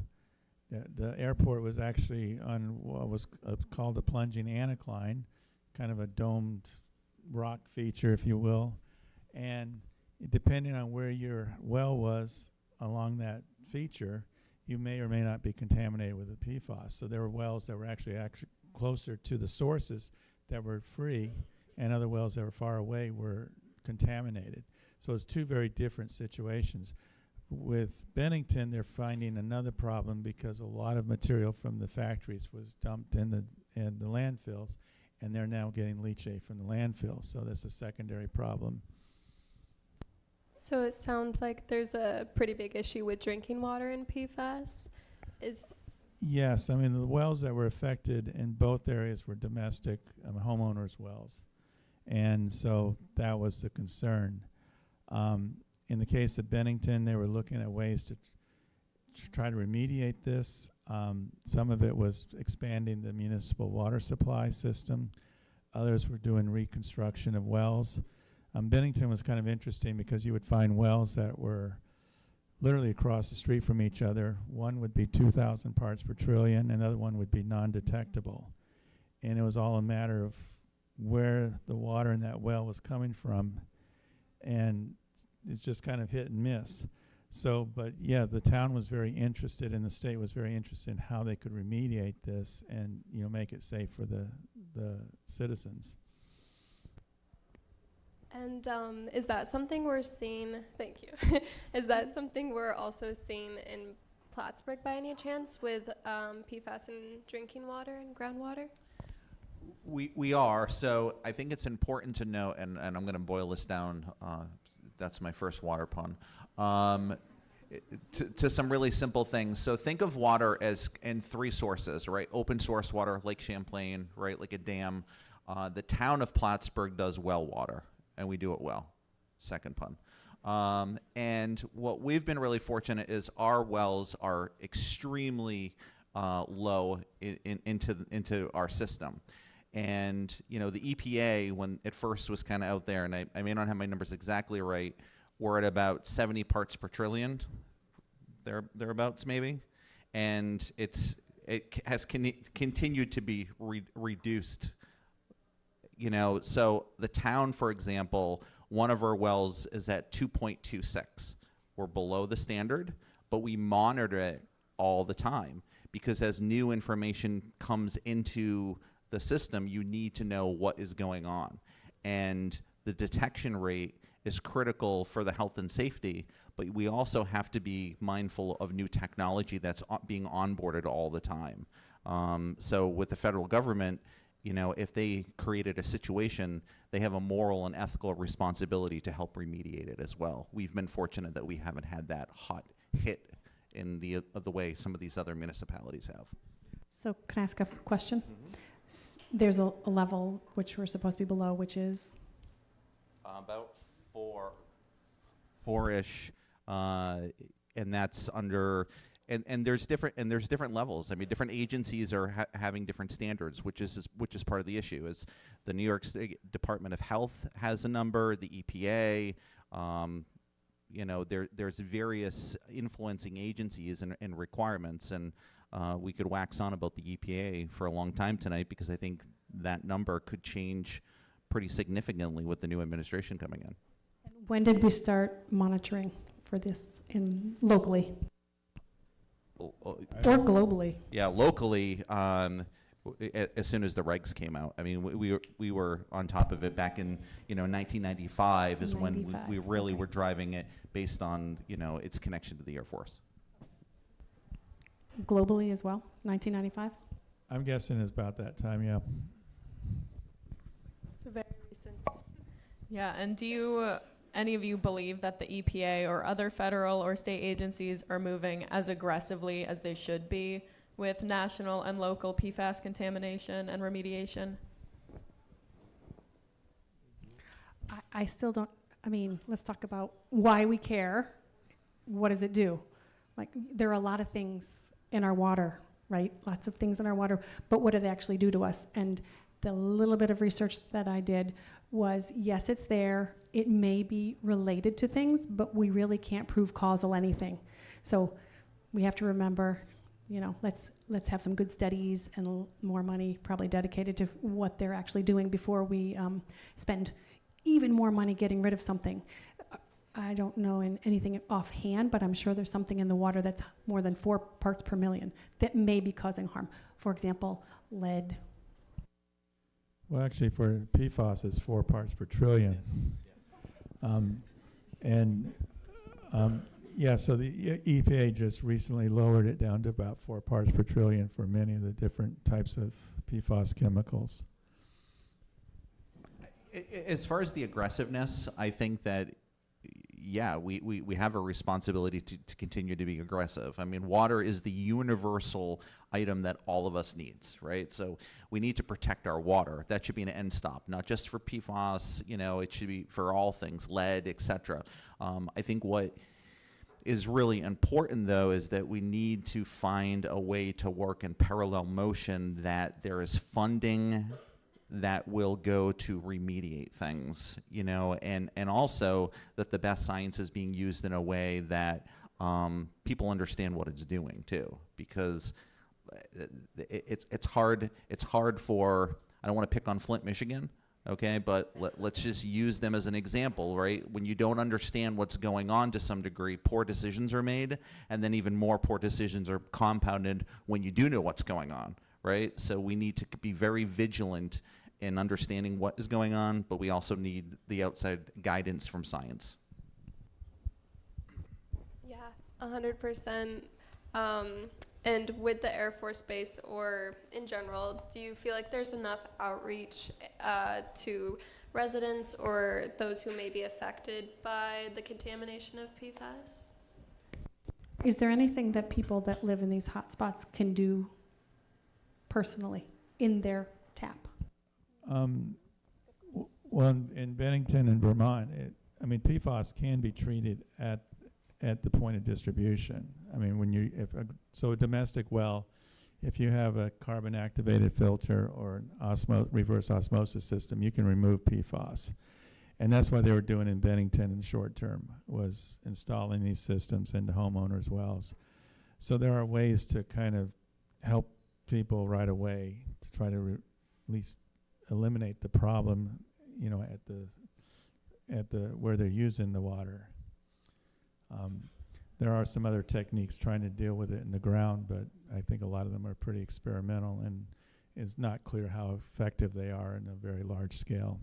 The airport was actually on what was called a plunging anticline, kind of a domed rock feature, if you will. And depending on where your well was along that feature, you may or may not be contaminated with the PFAS. So there were wells that were actually closer to the sources that were free, and other wells that were far away were contaminated. So it's two very different situations. With Bennington, they're finding another problem because a lot of material from the factories was dumped in the landfills, and they're now getting leachate from the landfill. So that's a secondary problem. So it sounds like there's a pretty big issue with drinking water in PFAS. Yes, I mean the wells that were affected in both areas were domestic homeowners' wells, and so that was the concern. In the case of Bennington, they were looking at ways to try to remediate this. Some of it was expanding the municipal water supply system. Others were doing reconstruction of wells. Bennington was kind of interesting because you would find wells that were literally across the street from each other. One would be 2,000 parts per trillion, another one would be non-detectable. And it was all a matter of where the water in that well was coming from, and it's just kind of hit and miss. So, but yeah, the town was very interested, and the state was very interested in how they could remediate this and, you know, make it safe for the citizens. And is that something we're seeing? Thank you. Is that something we're also seeing in Plattsburgh by any chance with PFAS in drinking water and groundwater? We are. So I think it's important to note, and I'm going to boil this down. That's my first water pun. To some really simple things. So think of water as in three sources, right? Open source water, Lake Champlain, right? Like a dam. The town of Plattsburgh does well water, and we do it well. Second pun. And what we've been really fortunate is our wells are extremely low into our system. And, you know, the EPA, when it first was kind of out there, and I may not have my numbers exactly right, we're at about 70 parts per trillion, thereabouts maybe. And it has continued to be reduced. You know, so the town, for example, one of our wells is at 2.26. We're below the standard, but we monitor it all the time because as new information comes into the system, you need to know what is going on. And the detection rate is critical for the health and safety, but we also have to be mindful of new technology that's being onboarded all the time. So with the federal government, you know, if they created a situation, they have a moral and ethical responsibility to help remediate it as well. We've been fortunate that we haven't had that hot hit in the way some of these other municipalities have. So can I ask a question? There's a level which we're supposed to be below, which is? About four-ish, and that's under, and there's different levels. I mean, different agencies are having different standards, which is part of the issue. Is the New York State Department of Health has a number, the EPA, you know, there's various influencing agencies and requirements, and we could wax on about the EPA for a long time tonight because I think that number could change pretty significantly with the new administration coming in. When did we start monitoring for this locally or globally? Yeah, locally, as soon as the regs came out. I mean, we were on top of it back in 1995 is when we really were driving it based on its connection to the Air Force. Globally as well, 1995. I'm guessing it's about that time. Yeah. So very recent. Yeah, and do any of you believe that the EPA or other federal or state agencies are moving as aggressively as they should be with national and local PFAS contamination and remediation? I still don't, I mean, let's talk about why we care. What does it do? Like, there are a lot of things in our water, right? Lots of things in our water, but what do they actually do to us? And the little bit of research that I did was, yes, it's there. It may be related to things, but we really can't prove causal anything. So we have to remember, let's have some good studies and more money probably dedicated to what they're actually doing before we spend even more money getting rid of something. I don't know anything offhand, but I'm sure there's something in the water that's more than 4 parts per million that may be causing harm. For example, lead. Well, actually, for PFAS, it's 4 parts per trillion. Yeah, so the EPA just recently lowered it down to about 4 parts per trillion for many of the different types of PFAS chemicals. As far as the aggressiveness, I think that, yeah, we have a responsibility to continue to be aggressive. I mean, water is the universal item that all of us needs, right? So we need to protect our water. That should be an end stop, not just for PFAS, it should be for all things, lead, etc. I think is really important, though, is that we need to find a way to work in parallel motion, that there is funding that will go to remediate things, you know, and also that the best science is being used in a way that people understand what it's doing too, because it's hard for, I don't want to pick on Flint, Michigan, okay, but let's just use them as an example, right? When you don't understand what's going on to some degree, poor decisions are made, and then even more poor decisions are compounded when you do know what's going on, right? So we need to be very vigilant in understanding what is going on, but we also need the outside guidance from science. Yeah, 100%. And with the Air Force Base, or in general, do you feel like there's enough outreach to residents or those who may be affected by the contamination of PFAS? Is there anything that people that live in these hotspots can do personally in their tap? Well, in Bennington and Vermont, PFAS can be treated at the point of distribution. I mean, when you, so a domestic well, if you have a carbon activated filter or an reverse osmosis system, you can remove PFAS. And that's what they were doing in Bennington in the short term, was installing these systems into homeowners' wells. So there are ways to kind of help people right away to try to at least eliminate the problem, you know, at the where they're using the water. There are some other techniques trying to deal with it in the ground, but I think a lot of them are pretty experimental, and it's not clear how effective they are in a very large scale.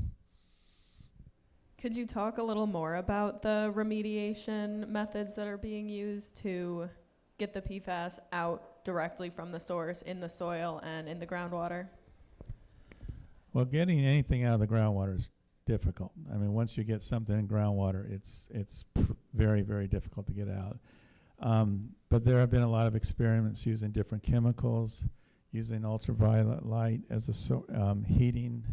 Could you talk a little more about the remediation methods that are being used to get the PFAS out directly from the source in the soil and in the groundwater? Well, getting anything out of the groundwater is difficult. I mean, once you get something in groundwater, it's very, very difficult to get out. But there have been a lot of experiments using different chemicals, using ultraviolet light as a heating.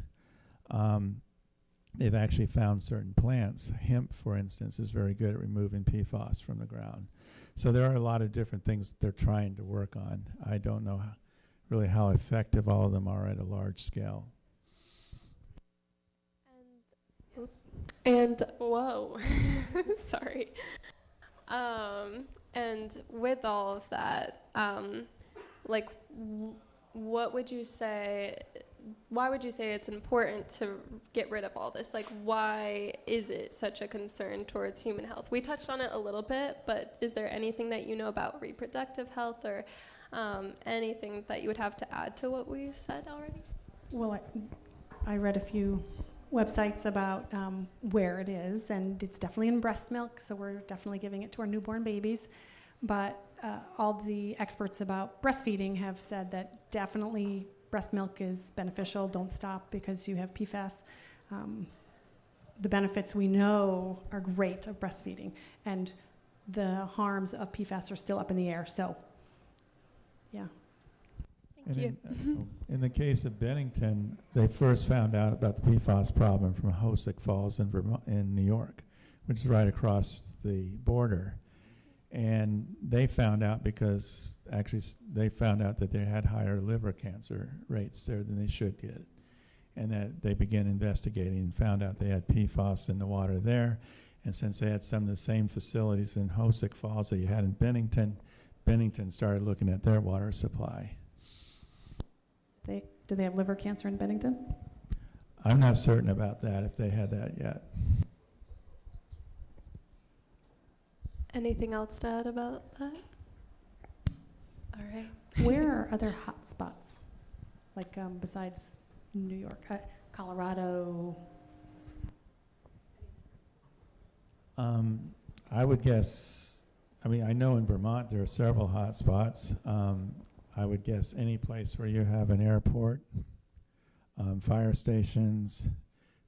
They've actually found certain plants. Hemp, for instance, is very good at removing PFAS from the ground. So there are a lot of different things they're trying to work on. I don't know really how effective all of them are at a large scale. And whoa, sorry. And with all of that, what would you say? Why would you say it's important to get rid of all this? Like, why is it such a concern towards human health? We touched on it a little bit, but is there anything that you know about reproductive health, or anything that you would have to add to what we said already? Well, I read a few websites about where it is, and it's definitely in breast milk, so we're definitely giving it to our newborn babies. But all the experts about breastfeeding have said that definitely breast milk is beneficial. Don't stop because you have PFAS. The benefits we know are great of breastfeeding, and the harms of PFAS are still up in the air. So, yeah. Thank you. In the case of Bennington, they first found out about the PFAS problem from Hoosick Falls in New York, which is right across the border. And they found out because they found out that they had higher liver cancer rates there than they should get. And that they began investigating and found out they had PFAS in the water there. And since they had some of the same facilities in Hoosick Falls that you had in Bennington started looking at their water supply. Do they have liver cancer in Bennington? I'm not certain about that, if they had that yet. Anything else to add about that? All right. Where are other hot spots, like besides New York, Colorado? I would guess, I know in Vermont there are several hot spots. I would guess any place where you have an airport, fire stations,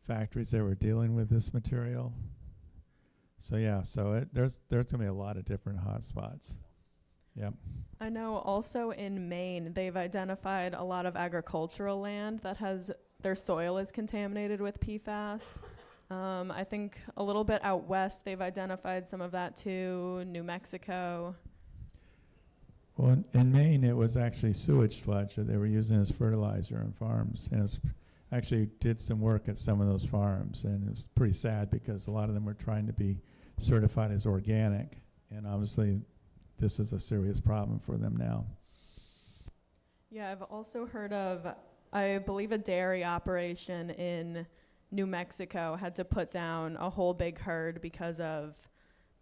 factories that were dealing with this material. So yeah, there's going to be a lot of different hot spots. Yep. I know also in Maine, they've identified a lot of agricultural land that has their soil is contaminated with PFAS. I think a little bit out west, they've identified some of that too, New Mexico. Well, in Maine, it was actually sewage sludge that they were using as fertilizer on farms. And it's actually did some work at some of those farms. And it's pretty sad because a lot of them were trying to be certified as organic. And obviously, this is a serious problem for them now. Yeah, I've also heard of, I believe, a dairy operation in New Mexico had to put down a whole big herd because of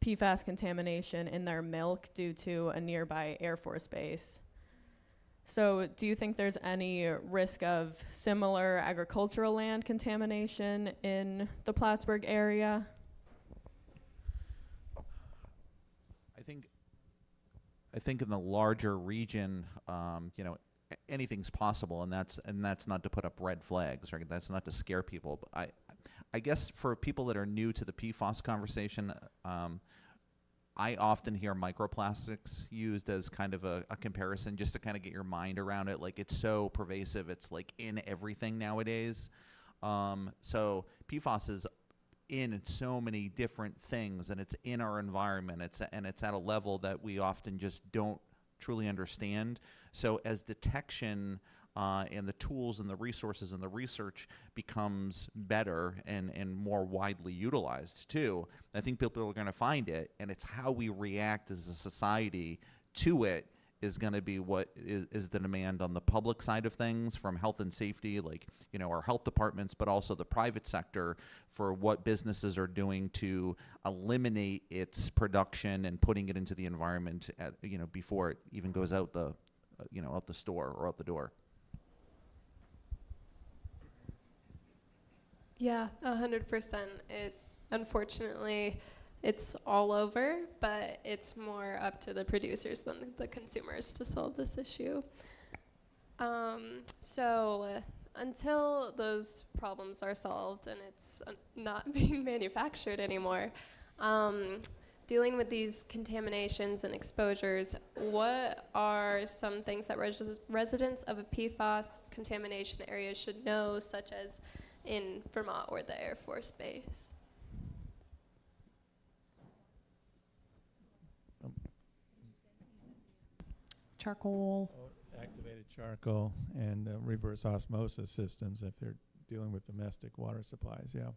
PFAS contamination in their milk due to a nearby Air Force base. So do you think there's any risk of similar agricultural land contamination in the Plattsburgh area? I think in the larger region, anything's possible, and that's not to put up red flags, right? That's not to scare people. But I guess for people that are new to the PFAS conversation, I often hear microplastics used as kind of a comparison, just to kind of get your mind around it. Like, it's so pervasive, it's like in everything nowadays. So PFAS is in so many different things, and it's in our environment. It's at a level that we often just don't truly understand. So as detection and the tools and the resources and the research becomes better and more widely utilized too, I think people are going to find it, and it's how we react as a society to it is going to be what is the demand on the public side of things, from health and safety, like, our health departments, but also the private sector for what businesses are doing to eliminate its production and putting it into the environment before it even goes out the out the store or out the door. Yeah, 100%. Unfortunately, it's all over, but it's more up to the producers than the consumers to solve this issue. So until those problems are solved and it's not being manufactured anymore, dealing with these contaminations and exposures, what are some things that residents of a PFAS contamination area should know, such as in Vermont or the Air Force Base? Charcoal. Activated charcoal and reverse osmosis systems if they're dealing with domestic water supplies, yeah.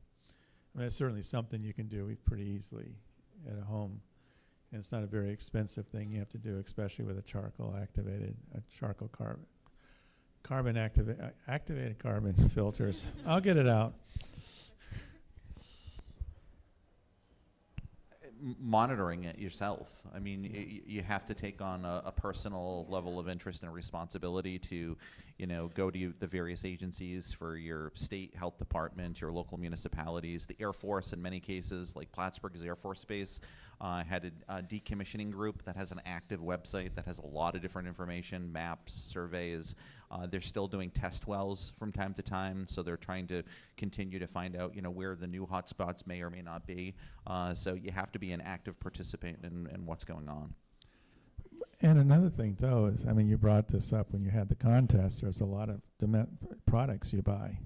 I mean, it's certainly something you can do pretty easily at a home. And it's not a very expensive thing you have to do, especially with a charcoal activated, activated carbon filters. I'll get it out. Monitoring it yourself. I mean, you have to take on a personal level of interest and responsibility to, go to the various agencies for your state health department, your local municipalities. The Air Force, in many cases, like Plattsburgh's Air Force Base, had a decommissioning group that has an active website that has a lot of different information, maps, surveys. They're still doing test wells from time to time, so they're trying to continue to find out, where the new hotspots may or may not be. So you have to be an active participant in what's going on. And another thing, though, is, I mean, you brought this up when you had the contest. There's a lot of products you buy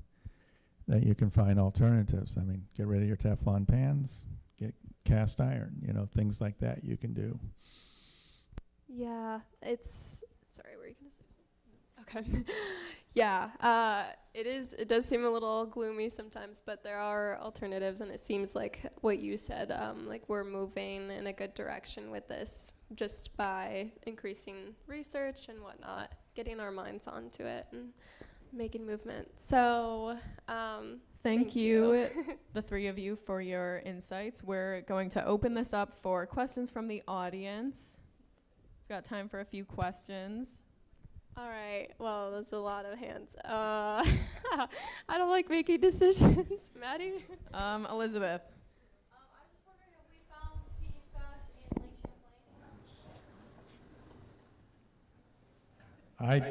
that you can find alternatives. I mean, get rid of your Teflon pans, get cast iron, things like that you can do. Yeah, sorry, were you going to say something? Okay. Yeah, it does seem a little gloomy sometimes, but there are alternatives, and it seems like what you said, like we're moving in a good direction with this just by increasing research and whatnot, getting our minds onto it and making movement. So Thank you, the three of you, for your insights. We're going to open this up for questions from the audience. We've got time for a few questions. All right. Well, there's a lot of hands. I don't like making decisions. Maddie? Elizabeth. I was just wondering if we found PFAS in Lake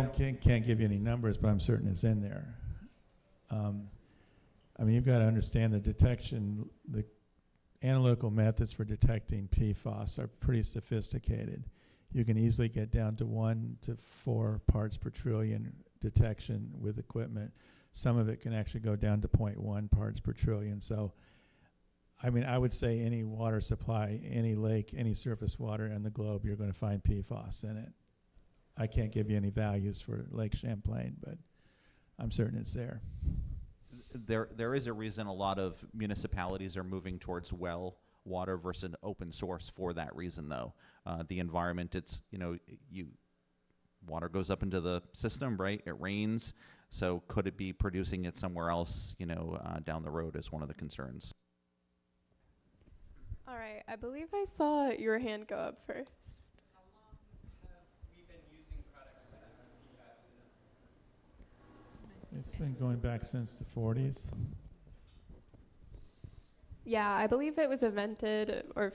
Champlain. Can't give you any numbers, but I'm certain it's in there. I mean, you've got to understand the analytical methods for detecting PFAS are pretty sophisticated. You can easily get down to 1 to 4 parts per trillion detection with equipment. some of it can actually go down to 0.1 parts per trillion. So, I mean, I would say any water supply, any lake, any surface water in the globe, you're going to find PFAS in it. I can't give you any values for Lake Champlain, but I'm certain it's there. There is a reason a lot of municipalities are moving towards well water versus open source for that reason, though. The environment, it's, water goes up into the system, right? It rains. So could it be producing it somewhere else, down the road is one of the concerns. All right, I believe I saw your hand go up first. How long have we been using products that have PFAS in them? It's been going back since the 40s. Yeah, I believe it was invented, or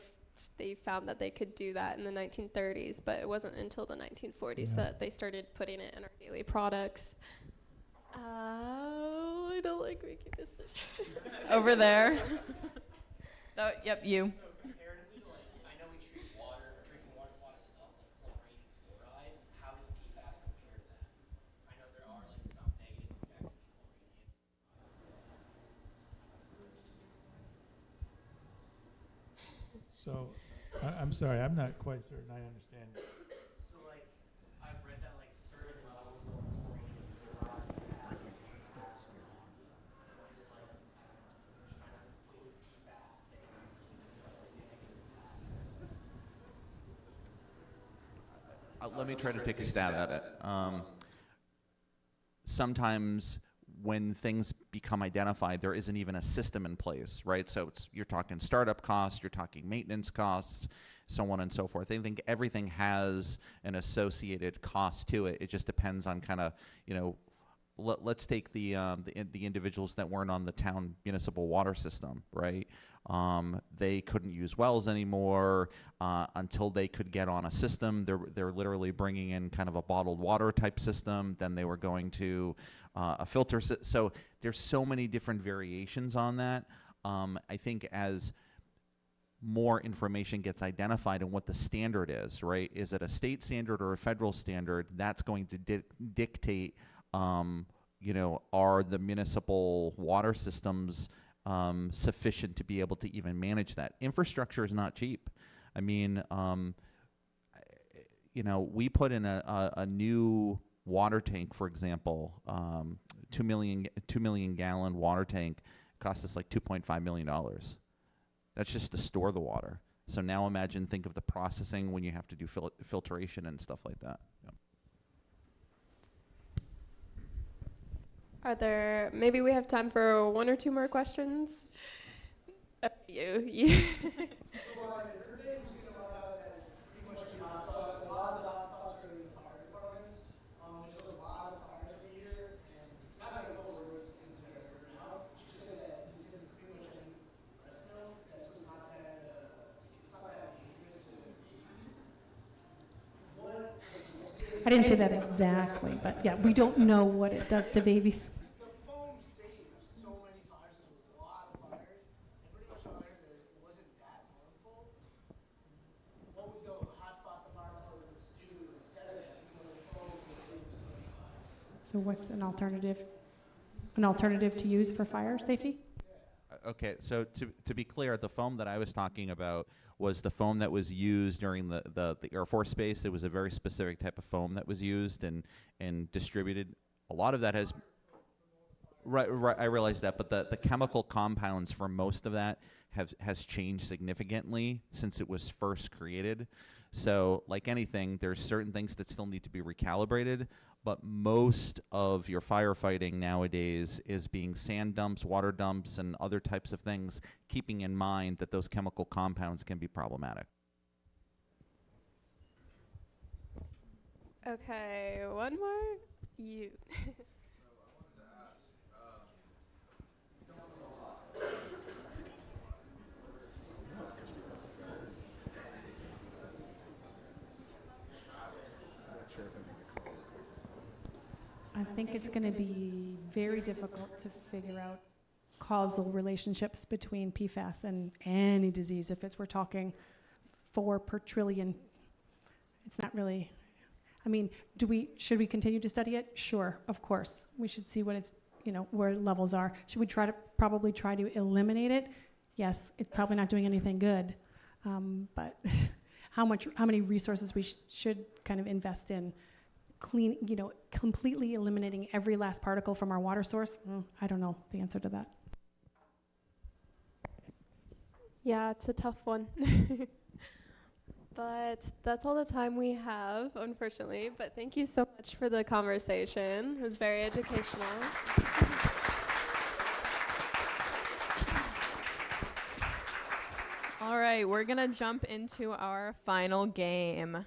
they found that they could do that in the 1930s, but it wasn't until the 1940s that they started putting it in our daily products. Oh, I don't like making decisions. Over there. Oh, yep, you. So comparatively, I know we treat water, or drinking water with a lot of stuff like chlorine and fluoride. How does PFAS compare to that? I know there are some negative effects of chlorine and So, I'm sorry, I'm not quite certain I understand. so I've read that certain levels of chlorine and fluoride have PFAS on. Just trying to include PFAS thing. Let me try to take a stab at it. Sometimes when things become identified, there isn't even a system in place, right? So you're talking startup costs, you're talking maintenance costs, so on and so forth. I think everything has an associated cost to it. It just depends on kind of, let's take the individuals that weren't on the town municipal water system, right? They couldn't use wells anymore until they could get on a system. They're literally bringing in kind of a bottled water type system. Then they were going to a filter. So there's so many different variations on that. I think as more information gets identified and what the standard is, right? Is it a state standard or a federal standard? That's going to dictate, are the municipal water systems sufficient to be able to even manage that? Infrastructure is not cheap. I mean, we put in a new water tank, for example, 2 million gallon water tank cost us $2.5 million. That's just to store the water. So now think of the processing when you have to do filtration and stuff like that. Yeah. Maybe we have time for one or two more questions? You. I didn't say that exactly, but yeah, we don't know what it does to babies. The foam saves so many fires. There's a lot of fires, and pretty much all I heard that it wasn't that harmful. What would the hotspots the fire departments do to set it when the foam would save so many fires? So what's an alternative? An alternative to use for fire safety? Okay, so to be clear, the foam that I was talking about was the foam that was used during the Air Force Base. It was a very specific type of foam that was used and distributed. A lot of that has... Right, I realize that, but the chemical compounds for most of that has changed significantly since it was first created. So like anything, there's certain things that still need to be recalibrated, but most of your firefighting nowadays is being sand dumps, water dumps, and other types of things, keeping in mind that those chemical compounds can be problematic. Okay, one more. You. I think it's going to be very difficult to figure out causal relationships between PFAS and any disease. If we're talking 4 per trillion, it's not really. I mean, should we continue to study it? Sure, of course. We should see what it's where levels are. Should we probably try to eliminate it? Yes, it's probably not doing anything good. But how many resources we should kind of invest in completely eliminating every last particle from our water source? I don't know the answer to that. Yeah, it's a tough one. But that's all the time we have, unfortunately. But thank you so much for the conversation. It was very educational. All right, we're going to jump into our final game.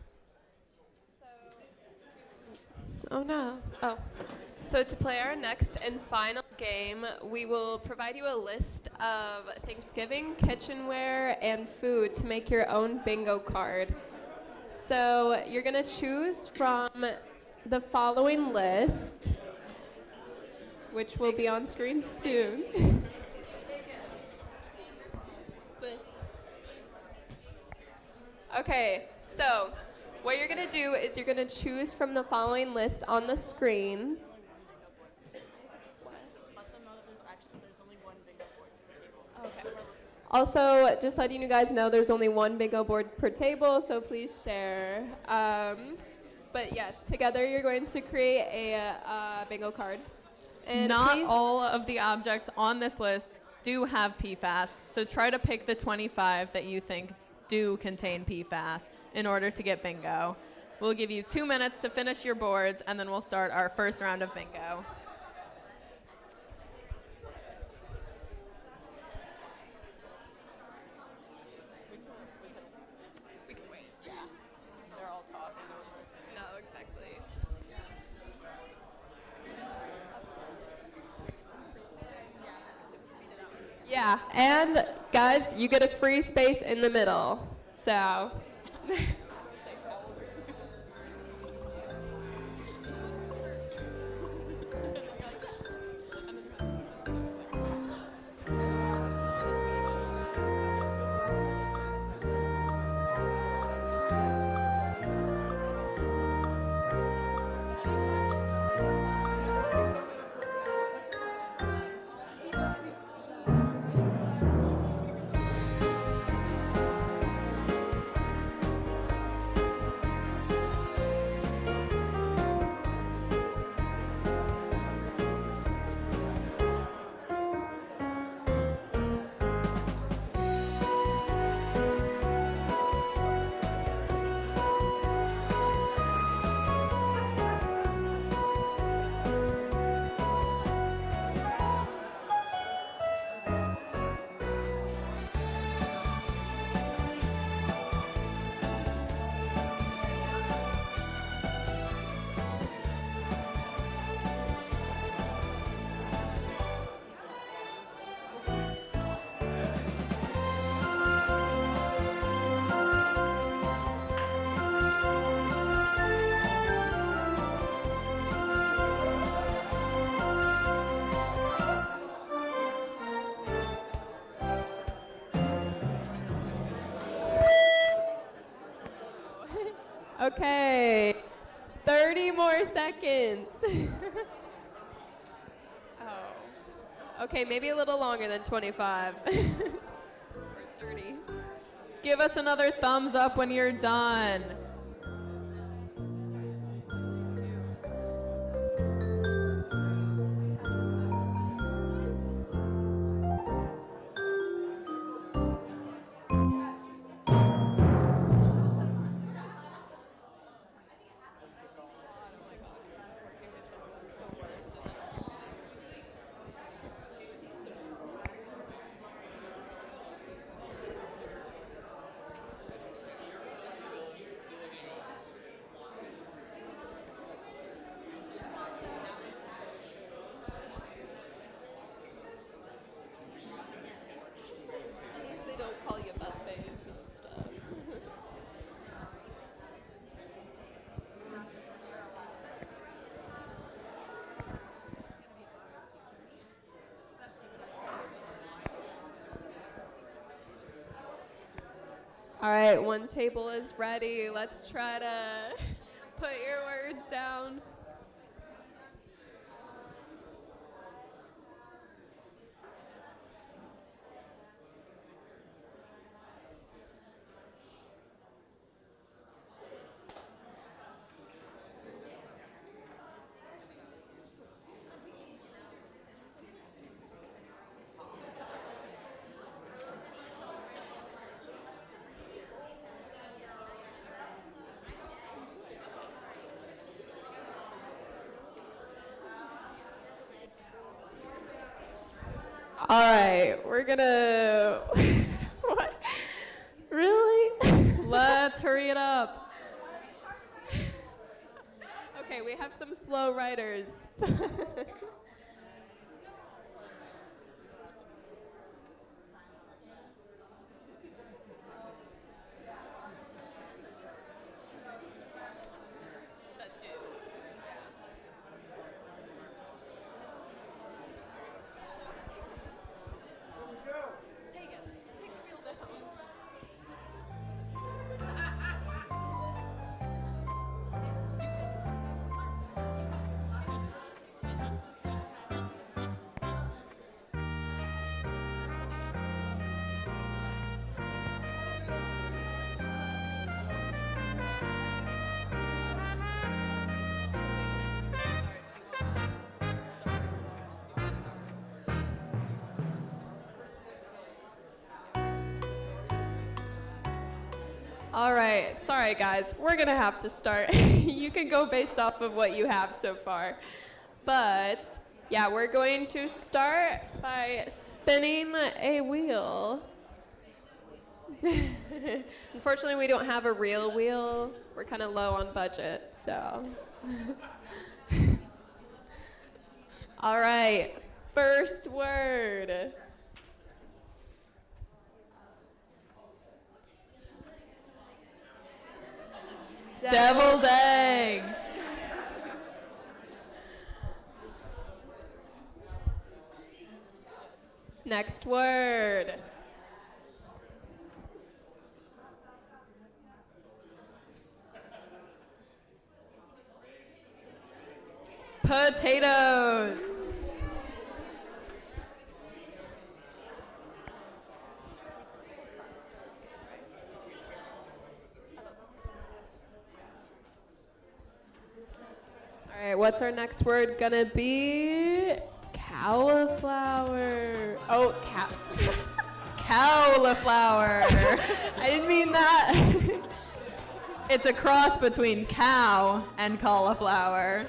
So to play our next and final game, we will provide you a list of Thanksgiving kitchenware and food to make your own bingo card. So you're going to choose from the following list, which will be on screen soon. Okay, so what you're going to do is you're going to choose from the following list on the screen. Also, just letting you guys know there's only one bingo board per table, so please share. But yes, together you're going to create a bingo card. And Not all of the objects on this list do have PFAS, so try to pick the 25 that you think do contain PFAS in order to get bingo. We'll give you 2 minutes to finish your boards, and then we'll start our first round of bingo. Yeah, and guys, you get a free space in the middle. So. Okay, 30 more seconds. Oh, okay, maybe a little longer than 25. Or 30. Give us another thumbs up when you're done. All right, one table is ready. Let's try to put your words down. right, we're gonna. What? Really? Let's hurry it up. Okay, we have some slow riders. All right, sorry guys, we're gonna have to start. You can go based off of what you have so far. But yeah, we're going to start by spinning a wheel. Unfortunately, we don't have a real wheel. We're kind of low on budget, so. All right, first word. Deviled eggs. Next word. Potatoes. All right, what's our next word gonna be? Cauliflower. Oh, Cauliflower. I didn't mean that. It's a cross between cow and cauliflower.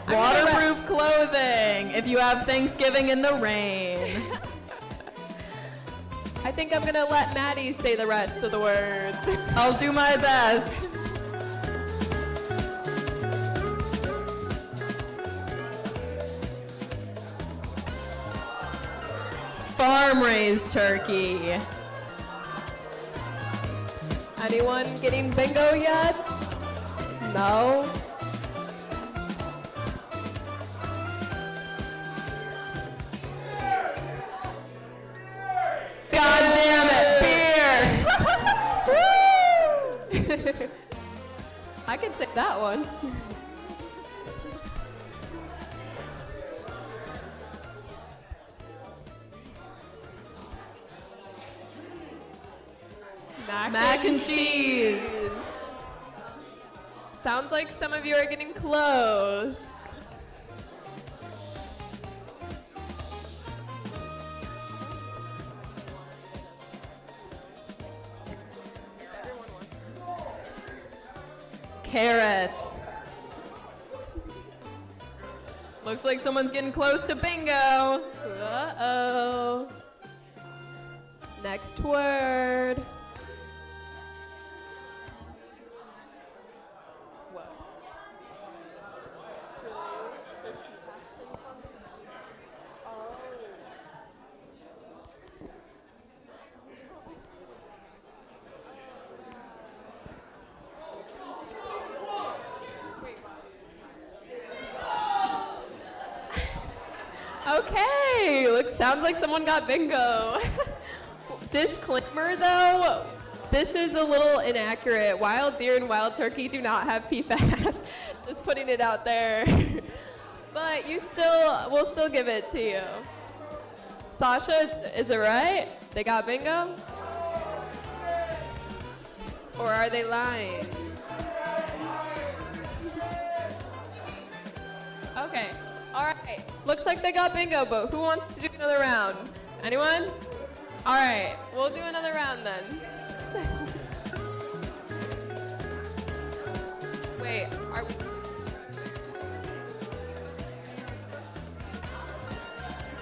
Waterproof clothing if you have Thanksgiving in the rain. I think I'm gonna let Maddie say the rest of the words. I'll do my best. Farm-raised turkey. Anyone getting bingo yet? No? God damn it, beer! I can say that one. Mac and cheese. Sounds like some of you are getting close. Carrots. Looks like someone's getting close to bingo. Uh-oh. Next word. Okay, sounds like someone got bingo. Disclaimer though, this is a little inaccurate. Wild deer and wild turkey do not have PFAS. Just putting it out there. But we'll still give it to you. Sasha, is it right? They got bingo? Or are they lying? Okay. All right, looks like they got bingo, but who wants to do another round? Anyone? All right, we'll do another round then. Wait, are we?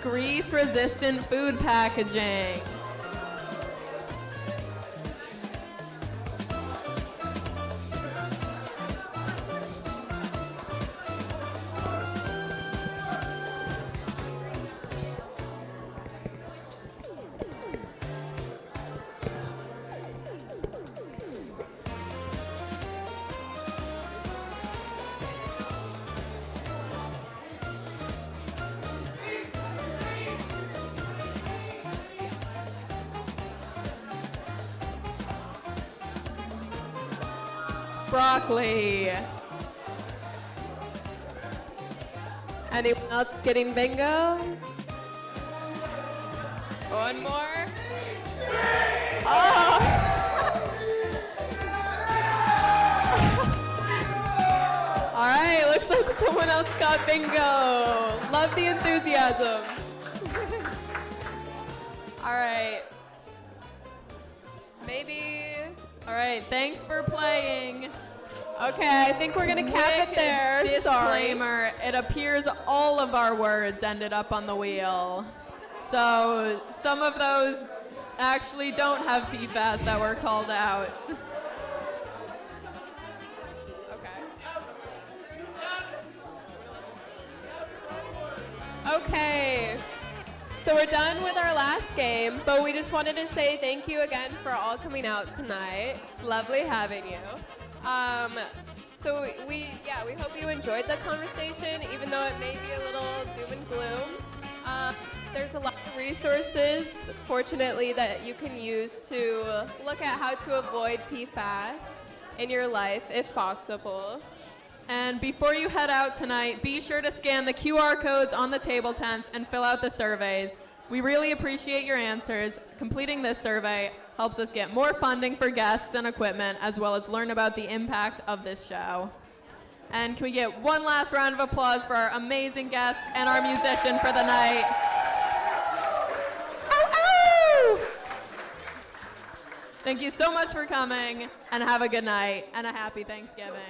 Grease-resistant food packaging. Broccoli. Anyone else getting bingo? One more. Oh! All right, looks like someone else got bingo. Love the enthusiasm. All right. Maybe. All right, thanks for playing. Okay, I think we're gonna cap it there. Sorry. Disclaimer, it appears all of our words ended up on the wheel. So some of those actually don't have PFAS that were called out. Okay, so we're done with our last game, but we just wanted to say thank you again for all coming out tonight. It's lovely having you. So we hope you enjoyed the conversation, even though it may be a little doom and gloom. There's a lot of resources, fortunately, that you can use to look at how to avoid PFAS in your life, if possible. And before you head out tonight, be sure to scan the QR codes on the table tents and fill out the surveys. We really appreciate your answers. Completing this survey helps us get more funding for guests and equipment, as well as learn about the impact of this show. And can we get one last round of applause for our amazing guests and our musician for the night? Ow, ow! Thank you so much for coming, and have a good night and a happy Thanksgiving.